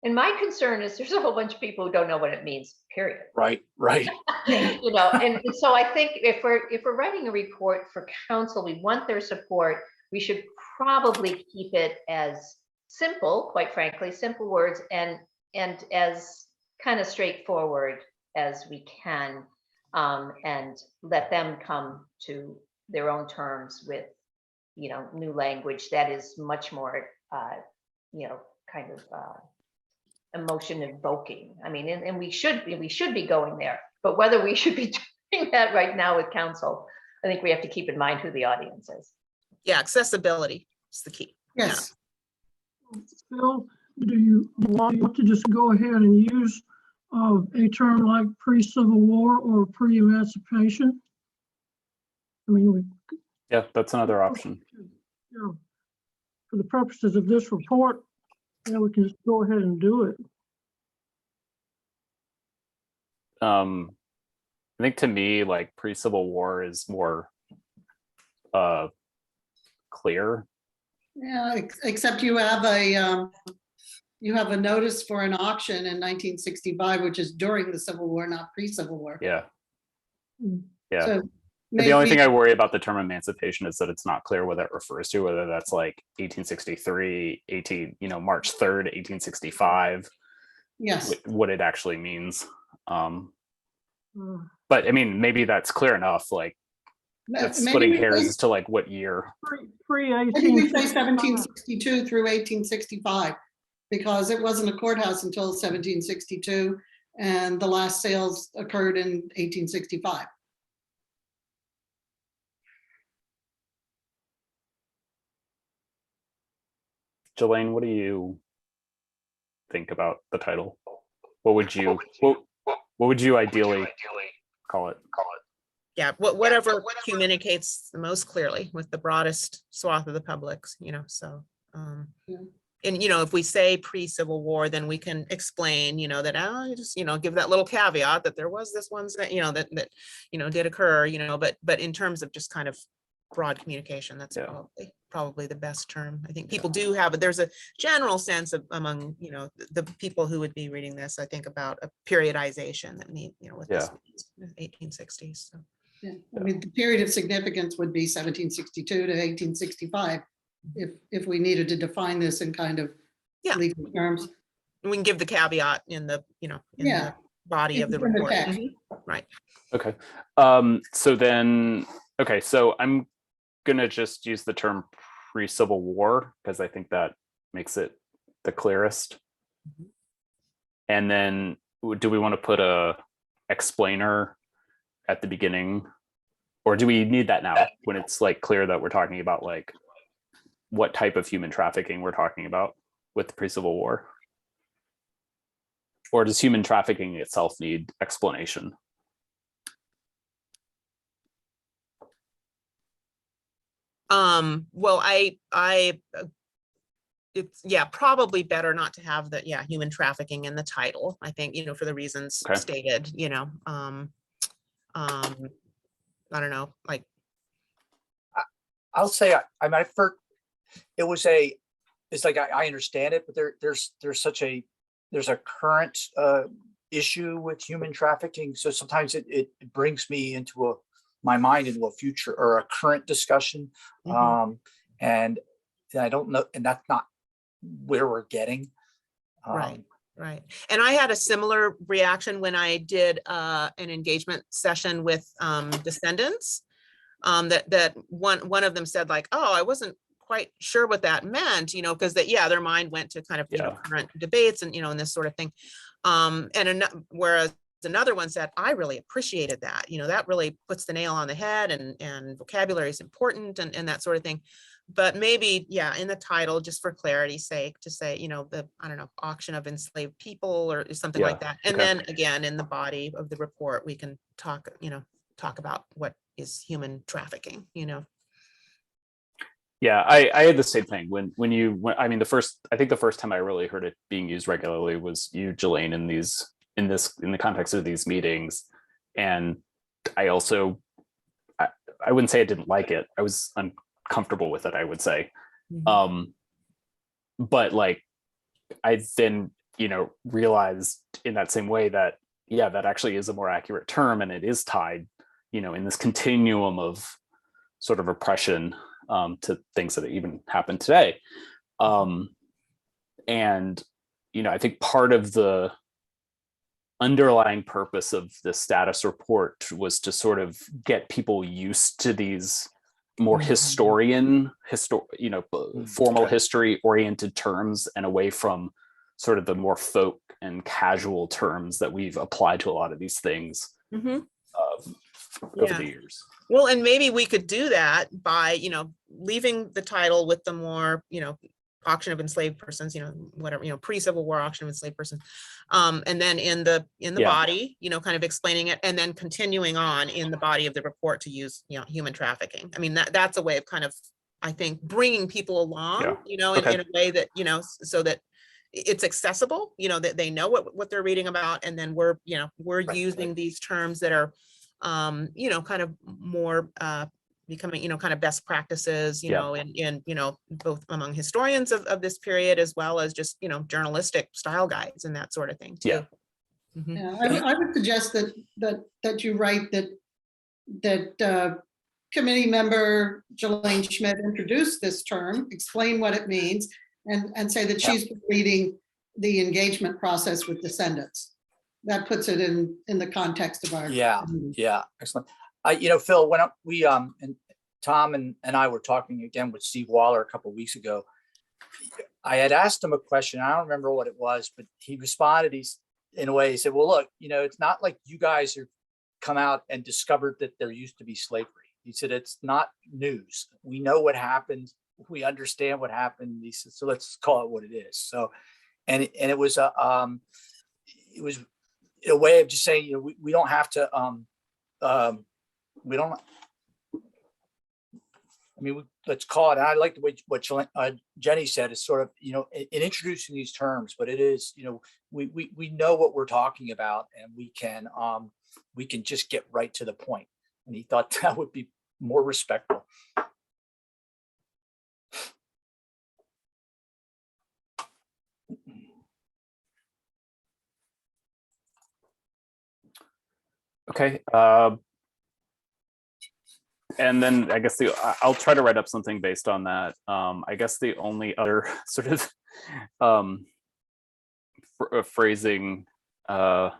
And my concern is there's a whole bunch of people who don't know what it means, period. Right. And so I think if we're writing a report for council, we want their support. We should probably keep it as simple, quite frankly, simple words and as kind of straightforward as we can, and let them come to their own terms with, new language that is much more, kind of emotion evoking. I mean, and we should be going there, but whether we should be doing that right now with council, I think we have to keep in mind who the audience is. Yeah, accessibility is the key. Yes. Phil, do you want to just go ahead and use a term like pre-Civil War or pre-emancipation? I mean, Yeah, that's another option. For the purposes of this report, we can just go ahead and do it. I think to me, like pre-Civil War is more clear. Yeah, except you have a notice for an auction in 1965, which is during the Civil War, not pre-Civil War. Yeah. So The only thing I worry about the term emancipation is that it's not clear what that refers to, whether that's like 1863, March 3rd, 1865. Yes. What it actually means. But I mean, maybe that's clear enough. Like, that's splitting hairs as to like what year. Maybe we say 1762 through 1865, because it wasn't a courthouse until 1762, and the last sales occurred in 1865. Jelaine, what do you think about the title? What would you ideally call it? Yeah, whatever communicates the most clearly with the broadest swath of the public, so. And, if we say pre-Civil War, then we can explain, that, just, give that little caveat that there was this one that, that did occur, but in terms of just kind of broad communication, that's probably the best term. I think people do have, there's a general sense of among, the people who would be reading this, I think about a periodization that with this 1860s. So. Yeah, I mean, the period of significance would be 1762 to 1865, if we needed to define this in kind of legal terms. We can give the caveat in the, the body of the report. Right. Okay. So then, so I'm gonna just use the term pre-Civil War because I think that makes it the clearest. And then do we want to put a explainer at the beginning, or do we need that now when it's like clear that we're talking about like what type of human trafficking we're talking about with the pre-Civil War? Or does human trafficking itself need explanation? Well, it's, yeah, probably better not to have the, human trafficking in the title, I think, for the reasons Okay. stated, I don't know, like, I'll say, I mean, it was it's like, I understand it, but there's a current issue with human trafficking. So sometimes it brings me into my mind into a future or a current discussion. And I don't know, and that's not where we're getting. right. Right. And I had a similar reaction when I did an engagement session with descendants. That one of them said like, oh, I wasn't quite sure what that meant, because their mind went to kind of current debates and and this sort of thing. Whereas another one said, I really appreciated that, that really puts the nail on the head, and vocabulary is important, and that sort of thing. But maybe, in the title, just for clarity's sake, to say, I don't know, auction of enslaved people or something like that. And then again, in the body of the report, we can talk about what is human trafficking, Yeah, I had the same thing when I mean, I think the first time I really heard it being used regularly was you, Jelaine, in the context of these meetings. And I also, I wouldn't say I didn't like it. I was uncomfortable with it, I would say. But like, I then, realized in that same way that, that actually is a more accurate term, and it is tied, in this continuum of sort of oppression to things that even happen today. And, I think part of the underlying purpose of the status report was to sort of get people used to these more formal history oriented terms, and away from sort of the more folk and casual terms that we've applied to a lot of these things over the years. Well, and maybe we could do that by, leaving the title with the more, auction of enslaved persons, whatever, pre-Civil War auction of enslaved persons. And then in the body, kind of explaining it, and then continuing on in the body of the report to use, human trafficking. I mean, that's a way of kind of, I think, bringing people along, in a way that, so that it's accessible, that they know what they're reading about. And then we're using these terms that are, kind of more becoming, kind of best practices, in both among historians of this period, as well as just, journalistic style guides and that sort of thing too. I would suggest that you write that committee member Jelaine Schmidt introduced this term, explain what it means, and say that she's leading the engagement process with descendants. That puts it in the context of our. Excellent. Phil, when we and Tom and I were talking again with Steve Waller a couple of weeks ago, I had asked him a question. I don't remember what it was, but he responded. He said, "Well, look, it's not like you guys are come out and discovered that there used to be slavery." He said, "It's not news. We know what happened. We understand what happened." He said, "So let's call it what it is." So, and it was a way of just saying, we don't have to, we don't, let's call it. And I like the way what Jenny said is sort of, in introducing these terms, but it is, we know what we're talking about, and we can just get right to the point. And he thought that would be more respectful. Okay. And then I guess I'll try to write up something based on that. I guess the only other sort of phrasing that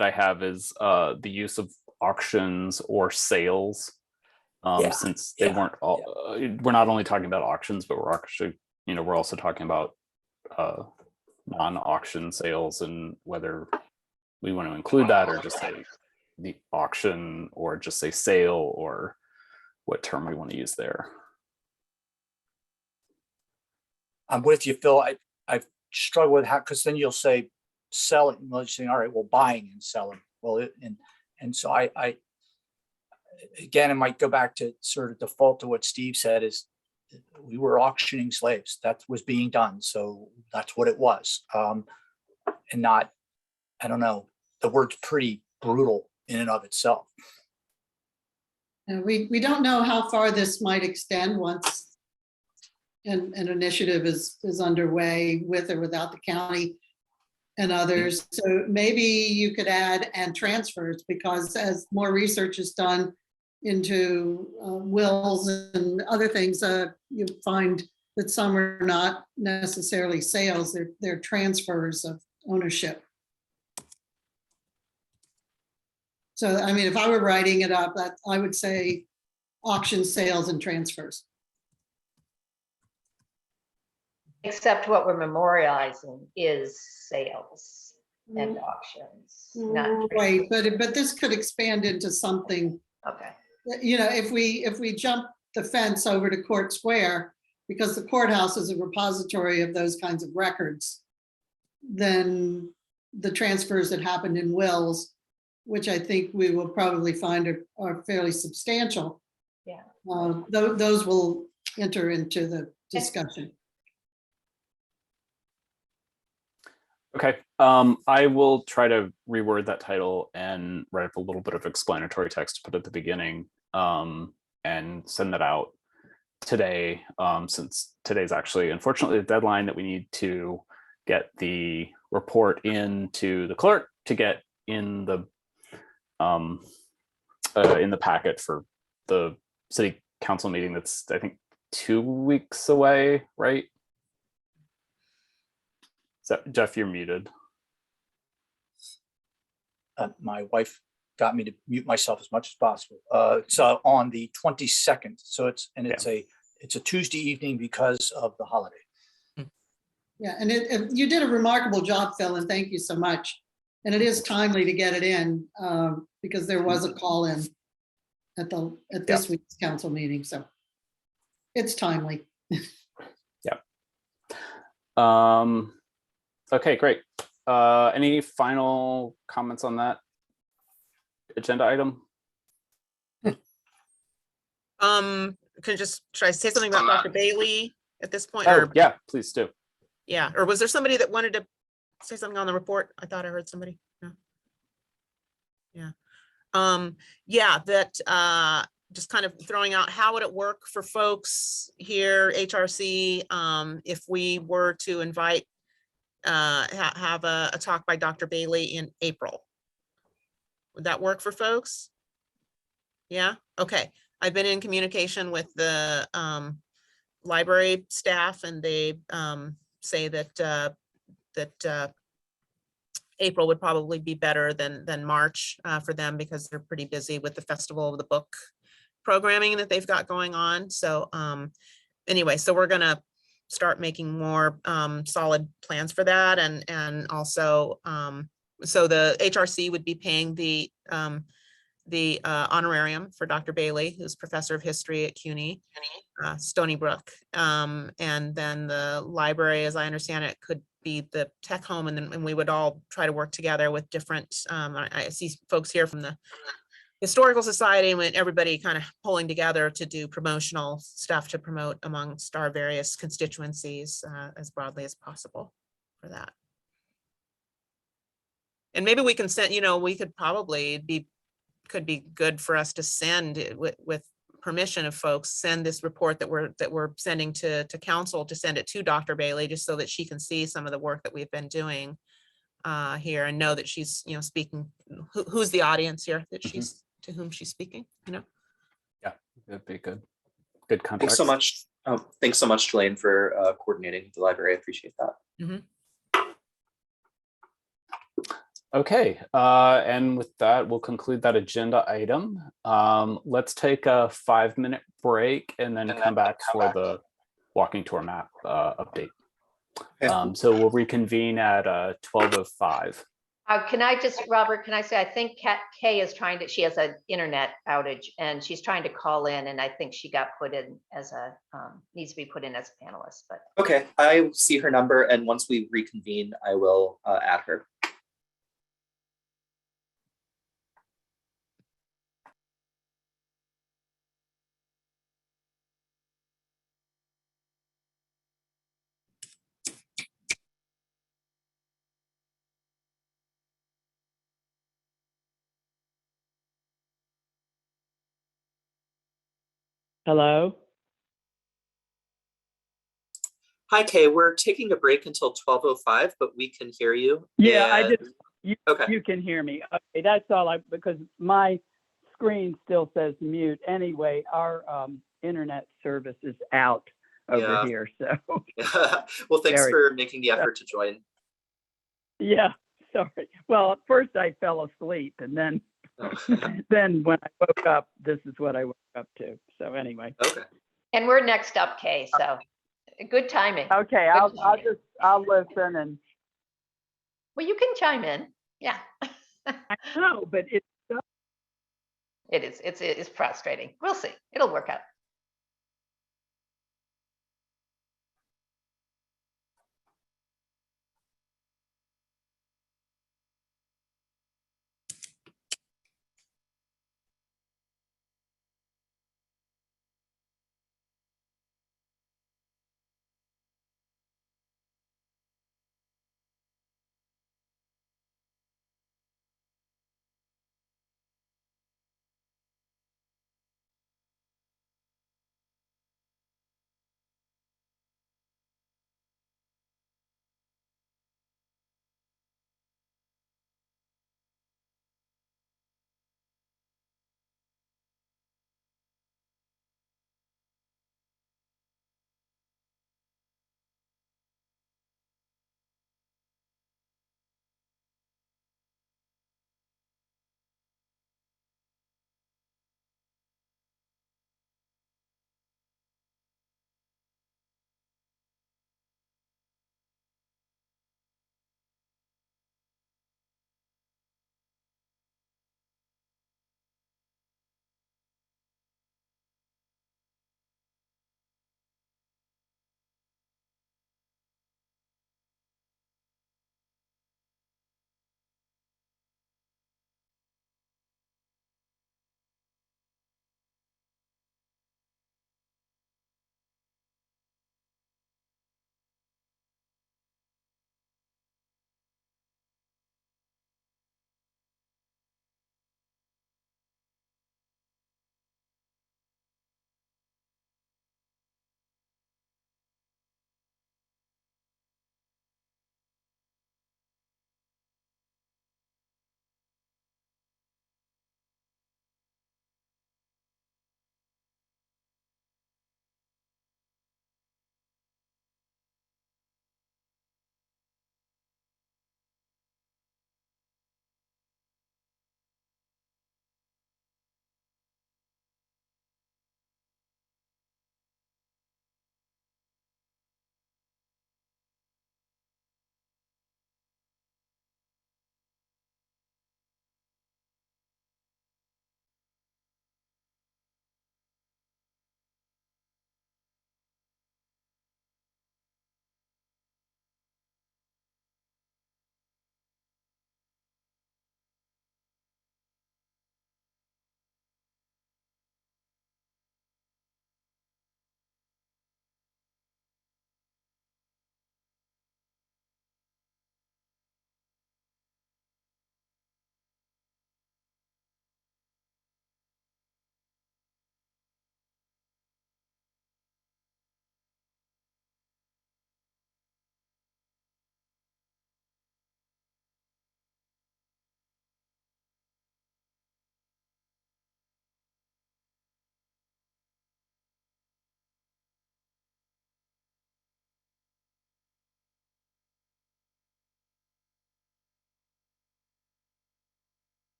I have is the use of auctions or sales, since they weren't all. We're not only talking about auctions, but we're actually, we're also talking about non-auction sales, and whether we want to include that or just say the auction or just say sale, or what term we want to use there. I'm with you, Phil. I struggle with how, because then you'll say selling, and you're saying, all right, well, buying and selling. Well, and so I again, it might go back to sort of default to what Steve said is, we were auctioning slaves. That was being done. So that's what it was. And not, I don't know, the word's pretty brutal in and of itself. And we don't know how far this might extend once an initiative is underway with or without the county and others. So maybe you could add and transfers, because as more research is done into wills and other things, you find that some are not necessarily sales, they're transfers of ownership. So, I mean, if I were writing it up, that I would say auction, sales, and transfers. Except what we're memorializing is sales and auctions, not. Right, but this could expand into something, Okay, you know, if we jump the fence over to Court Square, because the courthouse is a repository of those kinds of records, then the transfers that happened in wills, which I think we will probably find are fairly substantial. Yeah. Those will enter into the discussion. Okay, I will try to reword that title and write up a little bit of explanatory text to put at the beginning, and send that out today, since today's actually unfortunately the deadline that we need to get the report into the clerk to get in the packet for the city council meeting that's, I think, 2 weeks away, right? So, Jeff, you're muted. My wife got me to mute myself as much as possible. It's on the 22nd. So it's a Tuesday evening because of the holiday. Yeah, and you did a remarkable job, Phil, and thank you so much. And it is timely to get it in, because there was a call in at this week's council meeting, so it's timely. Okay, great. Any final comments on that agenda item? Should I say something about Dr. Bailey at this point? Oh, Or, yeah, please do. yeah, or was there somebody that wanted to say something on the report? I thought I heard somebody. No. Yeah. Yeah, that just kind of throwing out, how would it work for folks here, HRC, if we were to invite, have a talk by Dr. Bailey in April? Would that work for folks? Yeah, okay. I've been in communication with the library staff, and they say that April would probably be better than March for them, because they're pretty busy with the Festival of the Book programming that they've got going on. So anyway, so we're gonna start making more solid plans for that, and also so the HRC would be paying the honorarium for Dr. Bailey, who's professor of history at CUNY, Stony Brook. And then the library, as I understand it, could be the tech home, and we would all try to work together with different, I see folks here from the Historical Society, and everybody kind of pulling together to do promotional stuff to promote amongst our various constituencies as broadly as possible for that. And maybe we can send, we could probably could be good for us to send with permission of folks, send this report that we're sending to council, to send it to Dr. Bailey, just so that she can see some of the work that we've been doing here, and know that she's, speaking, who's the audience here, that she's, to whom she's speaking, Yeah, that'd be good. Good context. Thanks so much. Thanks so much, Jelaine, for coordinating with the library. I appreciate that. Mm-hmm. Okay, and with that, we'll conclude that agenda item. Let's take a 5-minute break and then come back for the walking tour map update. Okay. So we'll reconvene at 12:05. Can I just, Robert, can I say, I think Kay is she has an internet outage, and she's trying to call in, and I think she got put in as needs to be put in as a panelist, but. Okay, I see her number, and once we reconvene, I will add her. Hello? Hi, Kay. We're taking a break until 12:05, but we can hear you. Yeah, I and- just, you, Okay. you can hear me. Okay, that's all because my screen still says mute. Anyway, our internet service is out over Yeah. here, so, Well, thanks Very- for making the effort to join. yeah, sorry. Well, at first I fell asleep and then, then when I woke up, this is what I woke up to. So anyway. Okay. And we're next up, Kay, so good timing. Okay, Good timing. I'll listen and, Well, you can chime in. Yeah. I know, but it's It's frustrating. We'll see. It'll work out.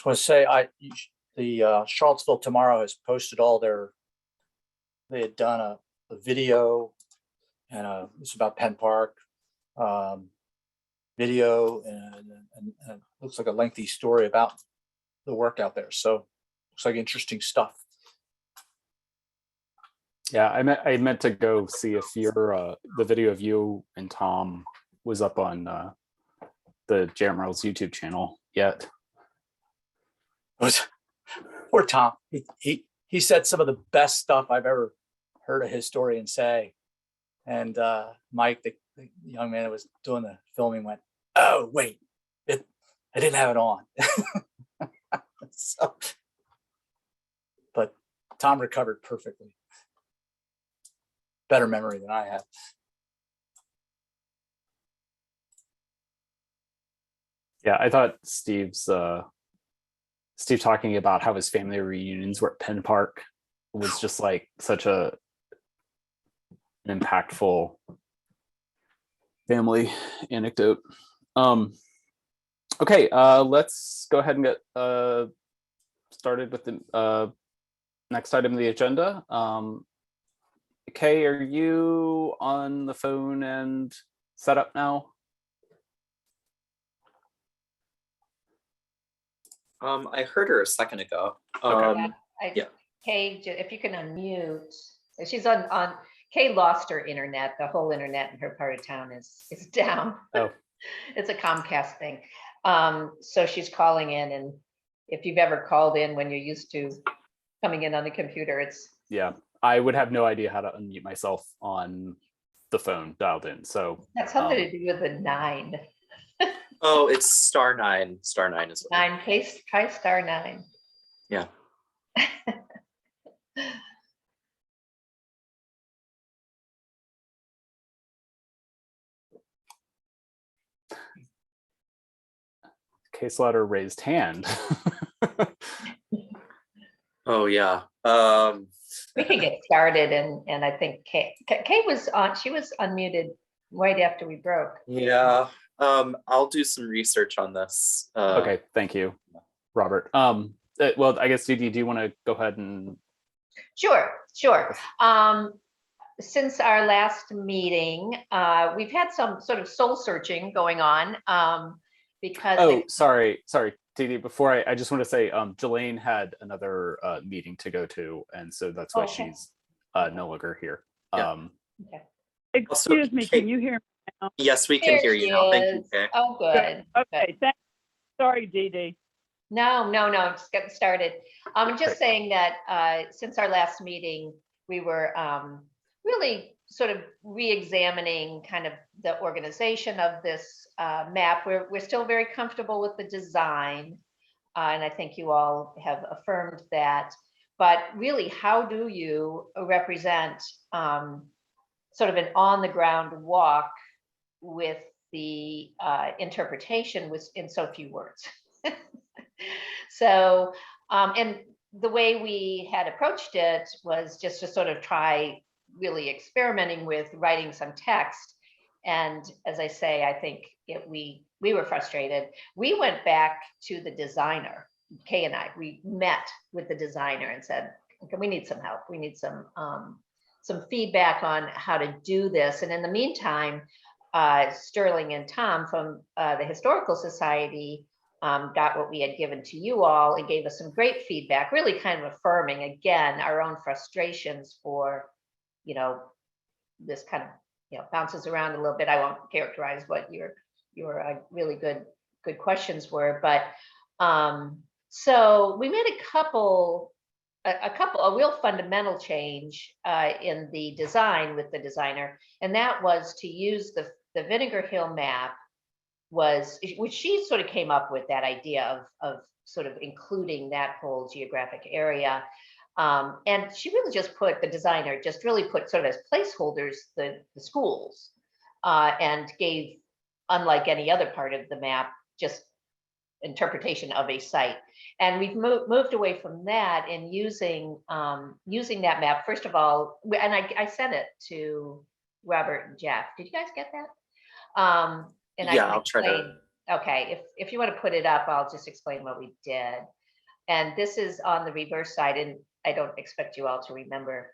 just want to say, the Charlottesville Tomorrow has posted they had done a video and it's about Penn Park video and it looks like a lengthy story about the work out there. So looks like interesting stuff. Yeah, I meant to go see if the video of you and Tom was up on the Jamrail's YouTube channel yet. Poor Tom. He said some of the best stuff I've ever heard a historian say. And Mike, the young man that was doing the filming, went, "Oh wait, I didn't have it on." So, but Tom recovered perfectly. Better memory than I have. Yeah, I thought Steve talking about how his family reunions were at Penn Park was just like such an impactful family anecdote. Okay, let's go ahead and get started with the next item of the agenda. Kay, are you on the phone and set up now? I heard her a second ago. Okay. Yeah. Kay, if you can unmute, she's on, Kay lost her internet. The whole internet in her part of town is down. Oh. It's a Comcast thing. So she's calling in, and if you've ever called in when you're used to coming in on the computer, it's. Yeah, I would have no idea how to unmute myself on the phone dialed in. So That's something to do with the 9. Oh, it's *9. *9 is what 9, try *9. Yeah. Case letter raised hand. Oh yeah. We can get started, and I think Kay was on. She was unmuted right after we broke. Yeah. I'll do some research on this. Okay, thank you, Robert. Well, I guess Didi, do you want to go ahead and? Sure. Since our last meeting, we've had some sort of soul searching going on because. Oh, sorry, Didi. Before I just want to say, Jelaine had another meeting to go to, and so that's why she's no longer here. Yeah. Okay. Excuse me, can you hear me now? Yes, we can There hear you she now. Thank you, is. Kay. Oh, good. Okay, thanks. Sorry, Dee Dee. No, just getting started. I'm just saying that since our last meeting, we were really sort of re-examining kind of the organization of this map. We're still very comfortable with the design, and I think you all have affirmed that. But really, how do you represent sort of an on-the-ground walk with the interpretation in so few words? So, and the way we had approached it was just to sort of try really experimenting with writing some text. And as I say, I think we were frustrated. We went back to the designer, Kay and I, we met with the designer and said, okay, we need some help. We need some feedback on how to do this. And in the meantime, Sterling and Tom from the Historical Society got what we had given to you all and gave us some great feedback, really kind of affirming, again, our own frustrations for, this kind of, bounces around a little bit. I won't characterize what your really good questions were, but so we made a real fundamental change in the design with the designer, and that was to use the Vinegar Hill map, which she sort of came up with, that idea of sort of including that whole geographic area. And she really the designer just really put sort of as placeholders the schools and gave, unlike any other part of the map, just interpretation of a site. And we've moved away from that and using that map, first of all, and I sent it to Robert and Jeff. Did you guys get that? And Yeah, I'll try to okay, if you want to put it up, I'll just explain what we did. And this is on the reverse side, and I don't expect you all to remember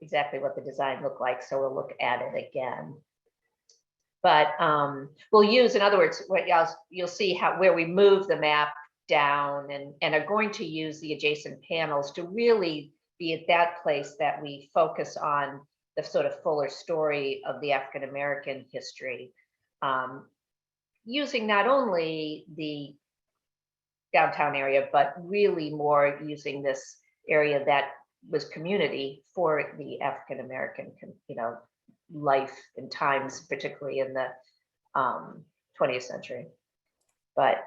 exactly what the design looked like, so we'll look at it again. But we'll use, in other words, what you'll see how where we move the map down and are going to use the adjacent panels to really be at that place that we focus on the sort of fuller story of the African American history, using not only the downtown area, but really more using this area that was community for the African American, life and times, particularly in the 20th century. But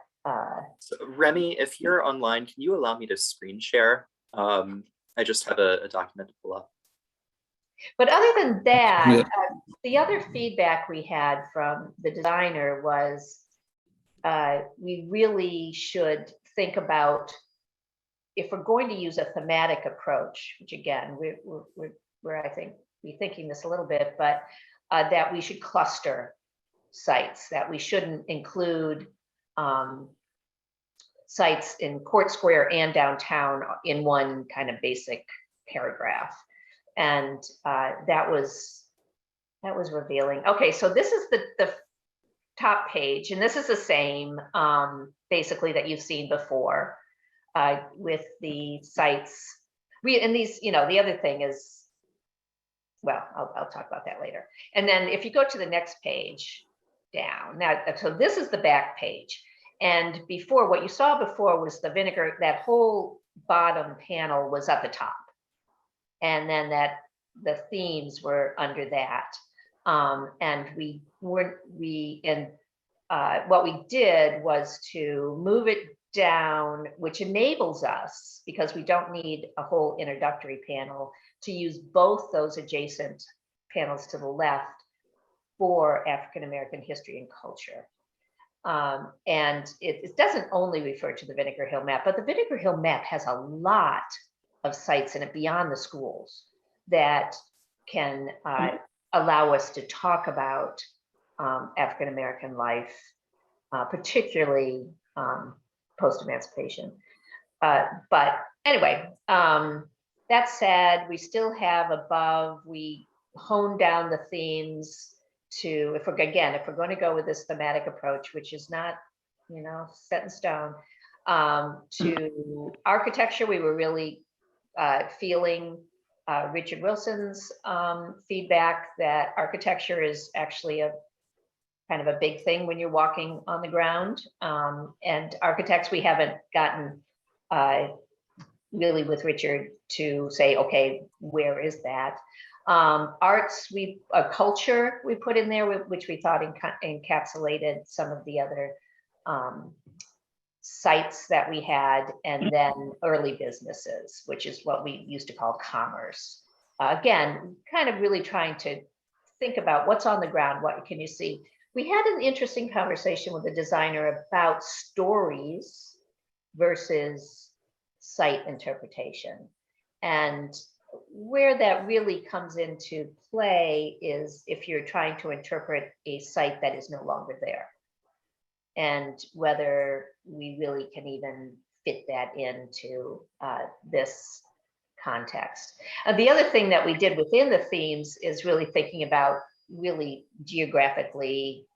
So Remy, if you're online, can you allow me to screen share? I just have a document to pull up. But other than that, the other feedback we had from the designer was we really should think about, if we're going to use a thematic approach, which again, we're I think, be thinking this a little bit, but that we should cluster sites, that we shouldn't include sites in Court Square and downtown in one kind of basic paragraph. And that was revealing. Okay, so this is the top page, and this is the same basically that you've seen before with the sites. And these, the other thing is, well, I'll talk about that later. And then if you go to the next page down, now, so this is the back page. And before, what you saw before was the vinegar, that whole bottom panel was at the top. And then the themes were under that. And what we did was to move it down, which enables us, because we don't need a whole introductory panel, to use both those adjacent panels to the left for African American history and culture. And it doesn't only refer to the Vinegar Hill map, but the Vinegar Hill map has a lot of sites in it beyond the schools that can allow us to talk about African American life, particularly post-emancipation. But anyway, that said, we still have above, we honed down the themes to, if we're going to go with this thematic approach, which is not, set in stone, to architecture, we were really feeling Richard Wilson's feedback that architecture is actually a kind of a big thing when you're walking on the ground. And architects, we haven't gotten really with Richard to say, okay, where is that? Arts, culture we put in there, which we thought encapsulated some of the other sites that we had, and then early businesses, which is what we used to call commerce. Again, kind of really trying to think about what's on the ground, what can you see? We had an interesting conversation with the designer about stories versus site interpretation. And where that really comes into play is if you're trying to interpret a site that is no longer there, and whether we really can even fit that into this context. The other thing that we did within the themes is really thinking about really geographically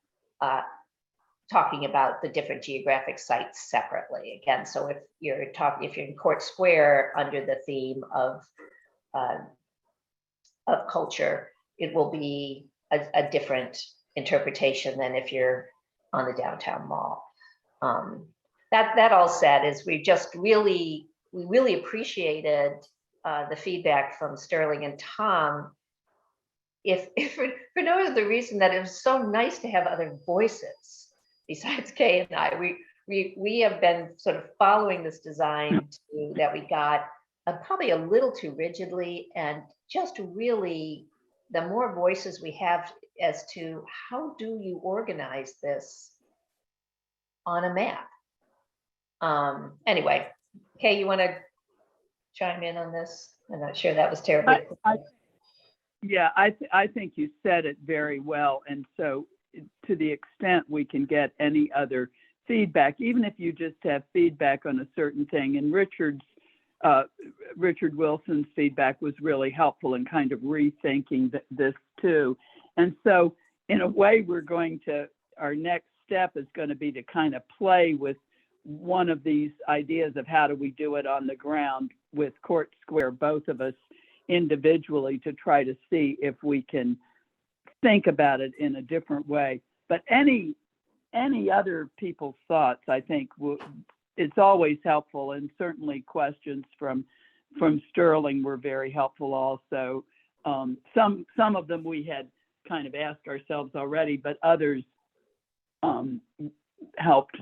talking about the different geographic sites separately. Again, so if you're in Court Square under the theme of culture, it will be a different interpretation than if you're on the downtown mall. That all said, is we really appreciated the feedback from Sterling and Tom. If for no other reason that it was so nice to have other voices besides Kay and I. We have been sort of following this design that we got probably a little too rigidly, and just really the more voices we have as to how do you organize this on a map. Anyway, Kay, you want to chime in on this? I'm not sure that was terribly. Yeah, I think you said it very well. And so to the extent we can get any other feedback, even if you just have feedback on a certain thing. And Richard Wilson's feedback was really helpful in kind of rethinking this too. And so in a way, our next step is going to be to kind of play with one of these ideas of how do we do it on the ground with Court Square, both of us individually, to try to see if we can think about it in a different way. But any other people's thoughts, I think, it's always helpful, and certainly questions from Sterling were very helpful also. Some of them we had kind of asked ourselves already, but others helped,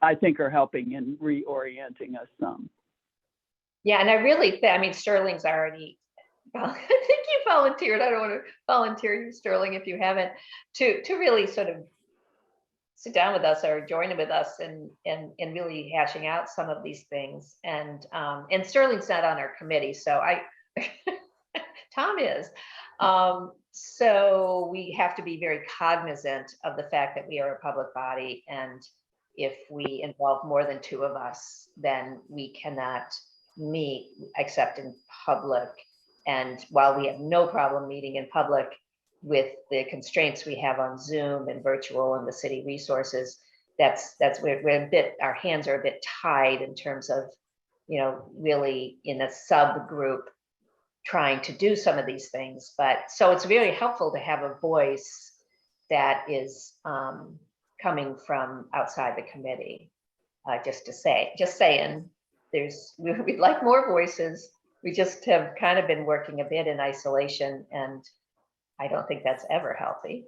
I think, are helping in reorienting us some. Yeah, and I really, I mean, Sterling's already, I think you volunteered. I don't want to volunteer you, Sterling, if you haven't, to really sort of sit down with us or join in with us and really hashing out some of these things. And Sterling's not on our committee, so Tom is. So we have to be very cognizant of the fact that we are a public body, and if we involve more than 2 of us, then we cannot meet except in public. And while we have no problem meeting in public with the constraints we have on Zoom and virtual and the city resources, we're a bit, our hands are a bit tied in terms of, you know, really in a subgroup trying to do some of these things. But so it's very helpful to have a voice that is coming from outside the committee. Just saying, we'd like more voices. We just have kind of been working a bit in isolation, and I don't think that's ever healthy.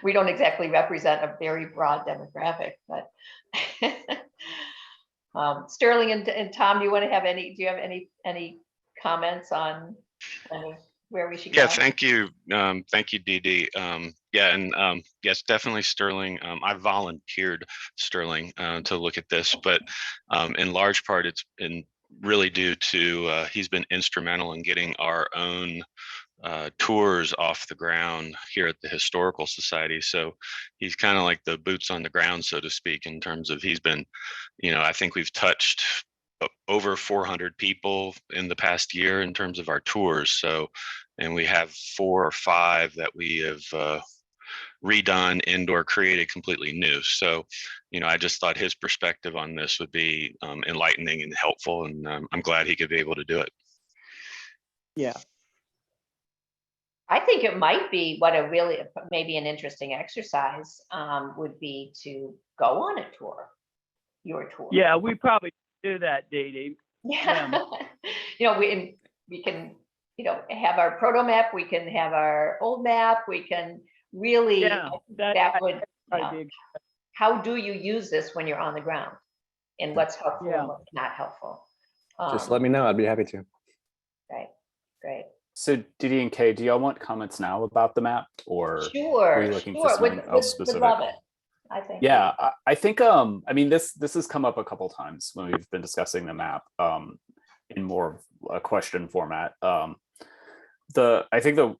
We don't exactly represent a very broad demographic, but Sterling and Tom, do you have any comments on where we should go? Yeah, thank you. Thank you, Dee Dee. Yes, definitely Sterling. I volunteered Sterling to look at this, but in large part, it's been really due to he's been instrumental in getting our own tours off the ground here at the Historical Society. So he's kind of like the boots on the ground, so to speak, in terms of he's been, you know, I think we've touched over 400 people in the past year in terms of our tours. So, and we have 4 or 5 that we have redone and/or created completely new. So, you know, I just thought his perspective on this would be enlightening and helpful, and I'm glad he could be able to do it. Yeah. I think it might be maybe an interesting exercise would be to go on a tour, your tour. Yeah, we probably do that, Dee Dee. Yeah. You know, we can, you know, have our proto map, we can have our old map, we can really, that would, you know, how do you use this when you're on the ground? And what's helpful and what's not helpful? Just let me know. I'd be happy to. Right, great. So Didi and Kay, do y'all want comments now about the map, or sure, are you looking for something else specific? Would love it, I think. Yeah, I think I mean this has come up a couple times when we've been discussing the map in more of a question format. I think the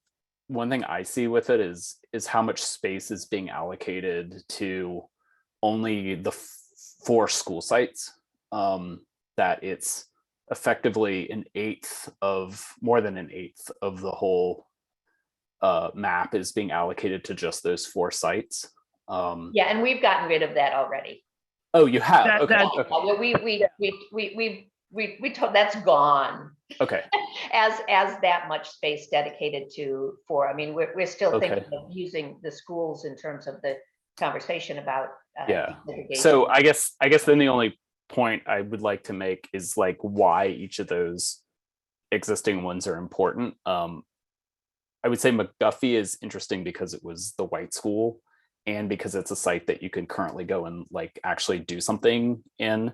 one thing I see with it is how much space is being allocated to only the 4 school sites. That it's effectively more than an eighth of the whole map is being allocated to just those 4 sites. Yeah, and we've gotten rid of that already. Oh, you have? Okay. We told that's gone. Okay. as that much space dedicated for. I mean, we're still thinking of using the schools in terms of the conversation about. So I guess then the only point I would like to make is like why each of those existing ones are important. I would say McGuffey is interesting because it was the white school, and because it's a site that you can currently go and like actually do something in.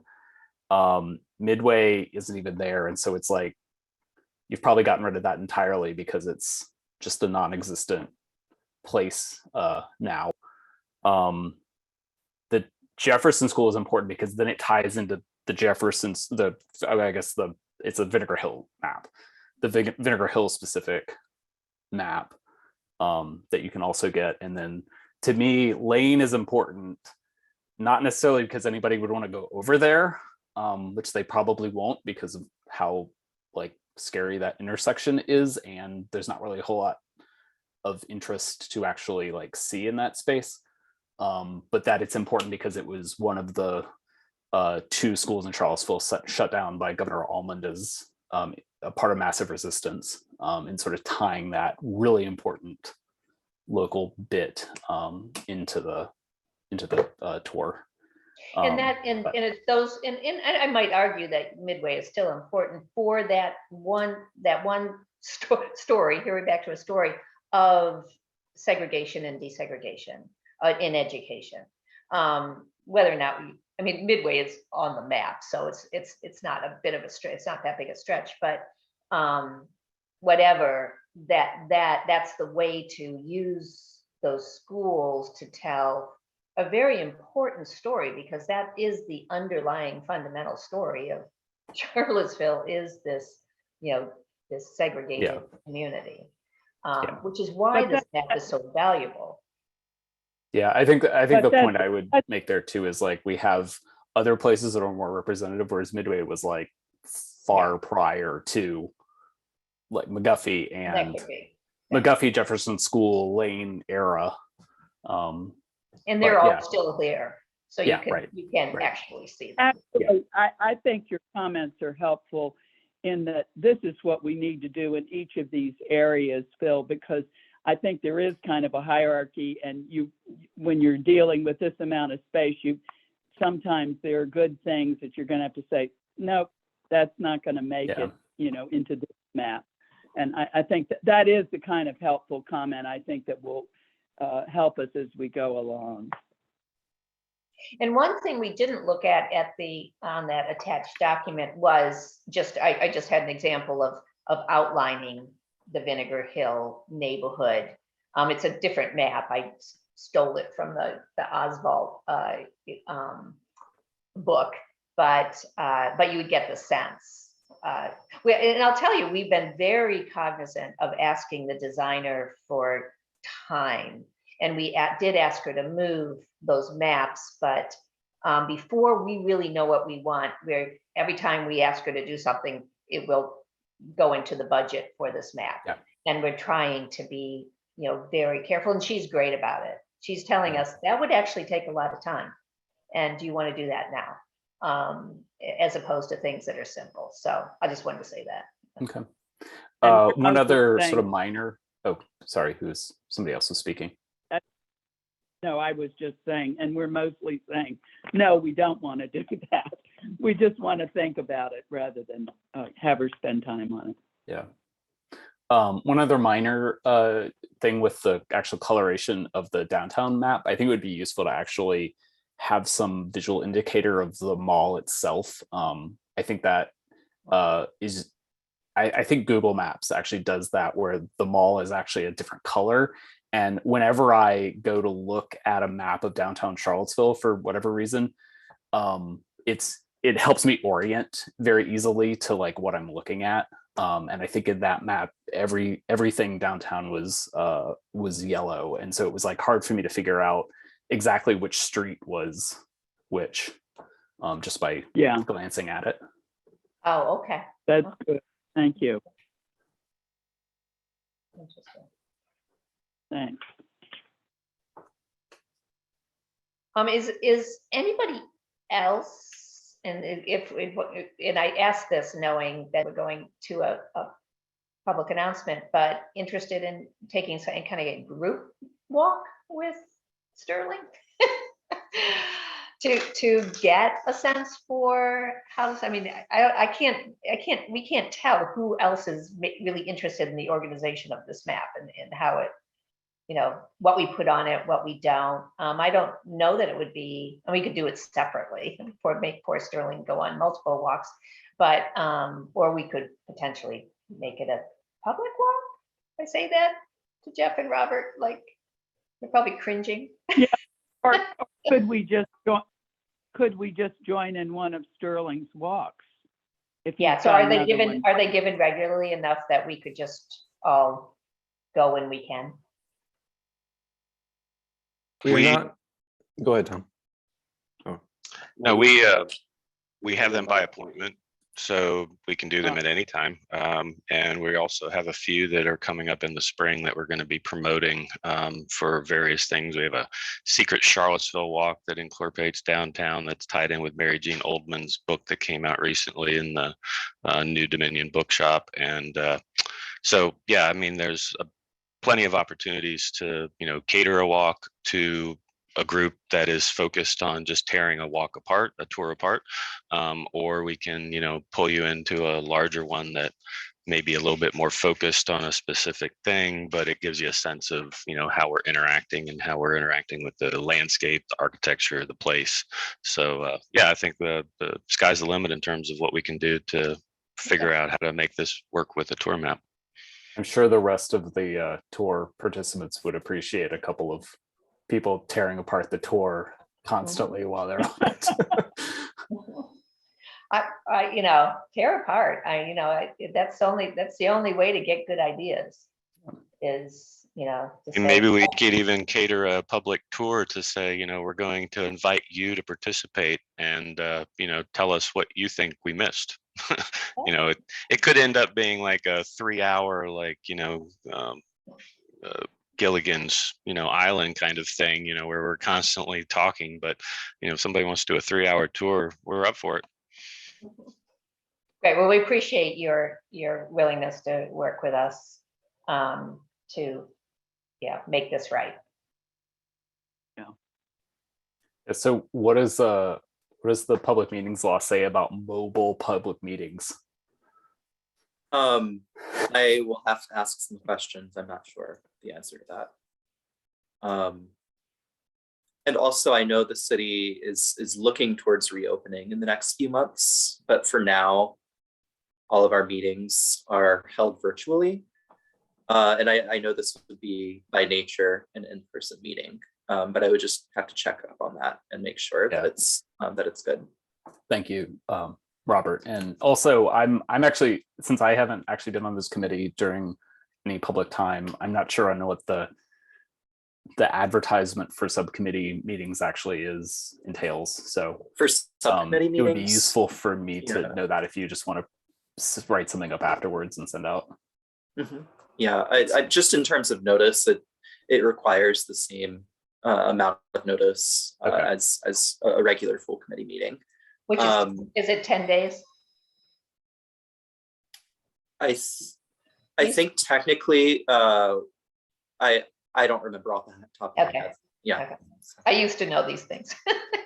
Midway isn't even there, and so it's like you've probably gotten rid of that entirely because it's just a non-existent place now. The Jefferson School is important because then it ties into the Jefferson's it's a Vinegar Hill map, the Vinegar Hill specific map. that you can also get. And then to me, lane is important, not necessarily because anybody would want to go over there, which they probably won't because of how like scary that intersection is, and there's not really a whole lot of interest to actually like see in that space. But that it's important because it was one of the 2 schools in Charlottesville shut down by Governor Almond as a part of massive resistance, and sort of tying that really important local bit into the tour. And it's those, and I might argue that Midway is still important for that one story, here we're back to a story of segregation and desegregation in education. Whether or not I mean, Midway is on the map, so it's not a bit of a stretch, it's not that big a stretch, but whatever, that's the way to use those schools to tell a very important story, because that is the underlying fundamental story of Charlottesville, is this, this segregated community, which is why this map is so valuable. Yeah, I think the point I would make there too is like we have other places that are more representative, whereas Midway was like far prior to like McGuffey and McGuffey, Jefferson School, Lane era. And they're all still there, so you can actually see them. Absolutely. I think your comments are helpful in that this is what we need to do in each of these areas, Phil, because I think there is kind of a hierarchy, and when you're dealing with this amount of space, sometimes there are good things that you're going to have to say, nope, that's not going to make it, into this map. And I think that is the kind of helpful comment I think that will help us as we go along. And one thing we didn't look at on that attached document was just, I just had an example of outlining the Vinegar Hill neighborhood. It's a different map. I stole it from the Oswald book, but you would get the sense. And I'll tell you, we've been very cognizant of asking the designer for time, and we did ask her to move those maps, but before we really know what we want, every time we ask her to do something, it will go into the budget for this map. And we're trying to be very careful, and she's great about it. She's telling us that would actually take a lot of time, and do you want to do that now, as opposed to things that are simple. So I just wanted to say that. Okay. One other sort of minor, sorry, somebody else was speaking. No, I was just saying, and we're mostly saying, no, we don't want to do that. We just want to think about it rather than have her spend time on it. Yeah. One other minor thing with the actual coloration of the downtown map, I think it would be useful to actually have some visual indicator of the mall itself. I think that I think Google Maps actually does that, where the mall is actually a different color. And whenever I go to look at a map of downtown Charlottesville, for whatever reason, it helps me orient very easily to like what I'm looking at. And I think in that map, everything downtown was yellow, and so it was like hard for me to figure out exactly which street was which, just by glancing at it. Oh, okay. That's good. Thank you. Interesting. Thanks. Is anybody else, and and I ask this knowing that we're going to a public announcement, but interested in taking some kind of a group walk with Sterling to get a sense for how, I mean, we can't tell who else is really interested in the organization of this map and how it, what we put on it, what we don't. I don't know that it would be, and we could do it separately make poor Sterling go on multiple walks, but, or we could potentially make it a public walk. I say that to Jeff and Robert, like, they're probably cringing. Yeah. Or could we just join in one of Sterling's walks? So are they given regularly enough that we could just all go when we can? We are We- not, Go ahead, Tom. No, we have them by appointment, so we can do them Ah. at any time. And we also have a few that are coming up in the spring that we're going to be promoting for various things. We have a secret Charlottesville walk that incorporates downtown that's tied in with Mary Jean Oldman's book that came out recently in the New Dominion Bookshop. And so, yeah, I mean, there's plenty of opportunities to, cater a walk to a group that is focused on just tearing a walk apart, a tour apart, or we can, pull you into a larger one that may be a little bit more focused on a specific thing, but it gives you a sense of, how we're interacting and how we're interacting with the landscape, the architecture, the place. So yeah, I think the sky's the limit in terms of what we can do to figure out how to make this work with a tour map. I'm sure the rest of the tour participants would appreciate a couple of people tearing apart the tour constantly while they're on it. Tear apart. That's the only way to get good ideas is, to And say, maybe we could even cater a public tour to say, we're going to invite you to participate and, tell us what you think we missed. It could end up being like a 3-hour, Gilligan's, Island kind of thing, where we're constantly talking, but, if somebody wants to do a 3-hour tour, we're up for it. Great. Well, we appreciate your willingness to work with us to make this right. So what does the public meetings law say about mobile public meetings? I will have to ask some questions. I'm not sure the answer to that. And also, I know the city is looking towards reopening in the next few months, but for now, all of our meetings are held virtually. And I know this would be by nature an in-person meeting, but I would just have to check up on that and make sure that it's good. Thank you, Robert. And also, I'm actually, since I haven't actually been on this committee during any public time, I'm not sure I know what the advertisement for subcommittee meetings actually entails. So For subcommittee it would be meetings, useful for me to know that if you just want to write something up afterwards and send out. Mhm. Yeah, I just in terms of notice, it requires the same amount of notice as a regular full committee meeting. Which is it 10 days? I think technically, I don't remember off the top of my head. Yeah. Okay. I used to know these things.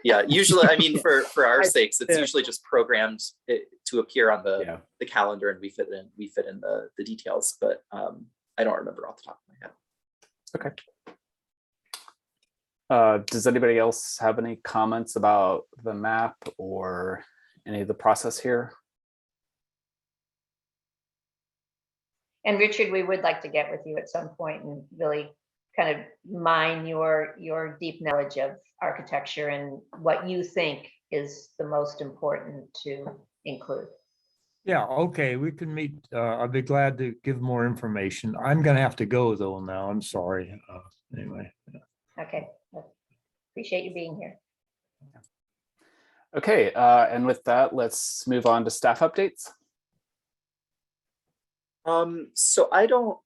Yeah, usually, I mean, for our sakes, it's usually just programmed to appear on the calendar, and we fit in the details, but I don't remember off the top of my head. Okay. Does anybody else have any comments about the map or any of the process here? And Richard, we would like to get with you at some point and really kind of mine your deep knowledge of architecture and what you think is the most important to include. Yeah, okay, we can meet. I'll be glad to give more information. I'm gonna have to go though now. I'm sorry. Anyway. Okay, appreciate you being here. Okay, and with that, let's move on to staff updates. So I don't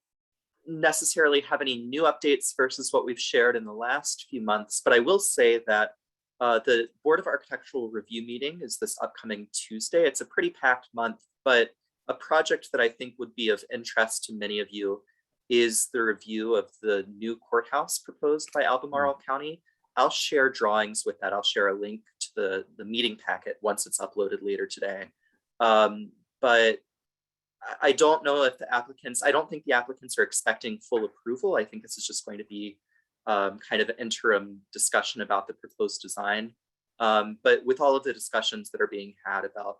necessarily have any new updates versus what we've shared in the last few months, but I will say that the Board of Architectural Review meeting is this upcoming Tuesday. It's a pretty packed month, but a project that I think would be of interest to many of you is the review of the new courthouse proposed by Albemarle County. I'll share drawings with that. I'll share a link to the meeting packet once it's uploaded later today. But I don't know if I don't think the applicants are expecting full approval. I think this is just going to be kind of an interim discussion about the proposed design. But with all of the discussions that are being had about,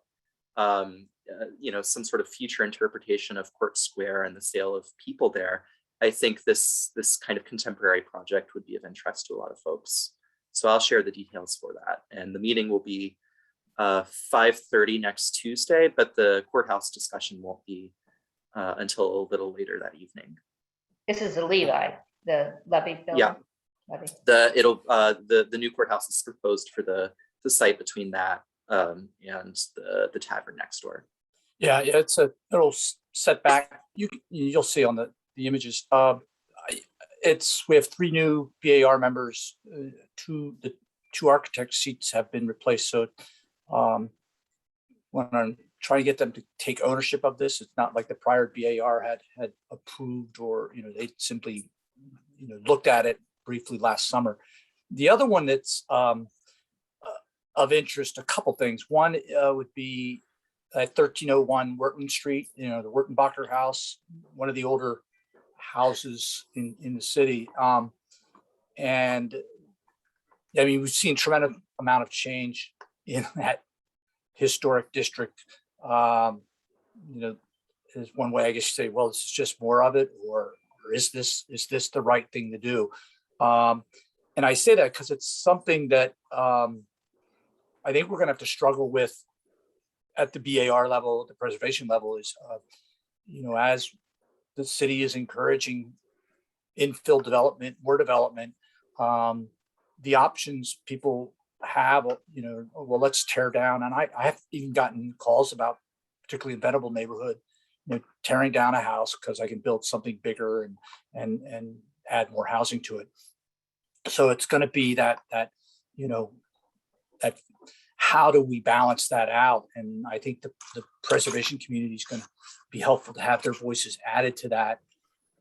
some sort of future interpretation of Court Square and the sale of people there, I think this kind of contemporary project would be of interest to a lot of folks. So I'll share the details for that. And the meeting will be 5:30 next Tuesday, but the courthouse discussion won't be until a little later that evening. This is the Levi, the Levy building. Yeah. The new courthouse is proposed for the site between that and the tavern next door. Yeah, it's a little setback. You'll see on the images. We have 3 new BAR members. The 2 architect seats have been replaced. So when I'm trying to get them to take ownership of this, it's not like the prior BAR had approved, or they simply looked at it briefly last summer. The other one that's of interest, a couple things. One would be at 1301 Wertman Street, the Wertenbacher House, one of the older houses in the city. And I mean, we've seen tremendous amount of change in that historic district. Is one way I guess you say, well, this is just more of it, or is this the right thing to do? And I say that because it's something that I think we're going to have to struggle with at the BAR level, the preservation level, is as the city is encouraging infill development, more development, the options people have, well, let's tear down. And I have even gotten calls about, particularly in Venable neighborhood, tearing down a house because I can build something bigger and add more housing to it. So it's going to be that how do we balance that out? And I think the preservation community is going to be helpful to have their voices added to that.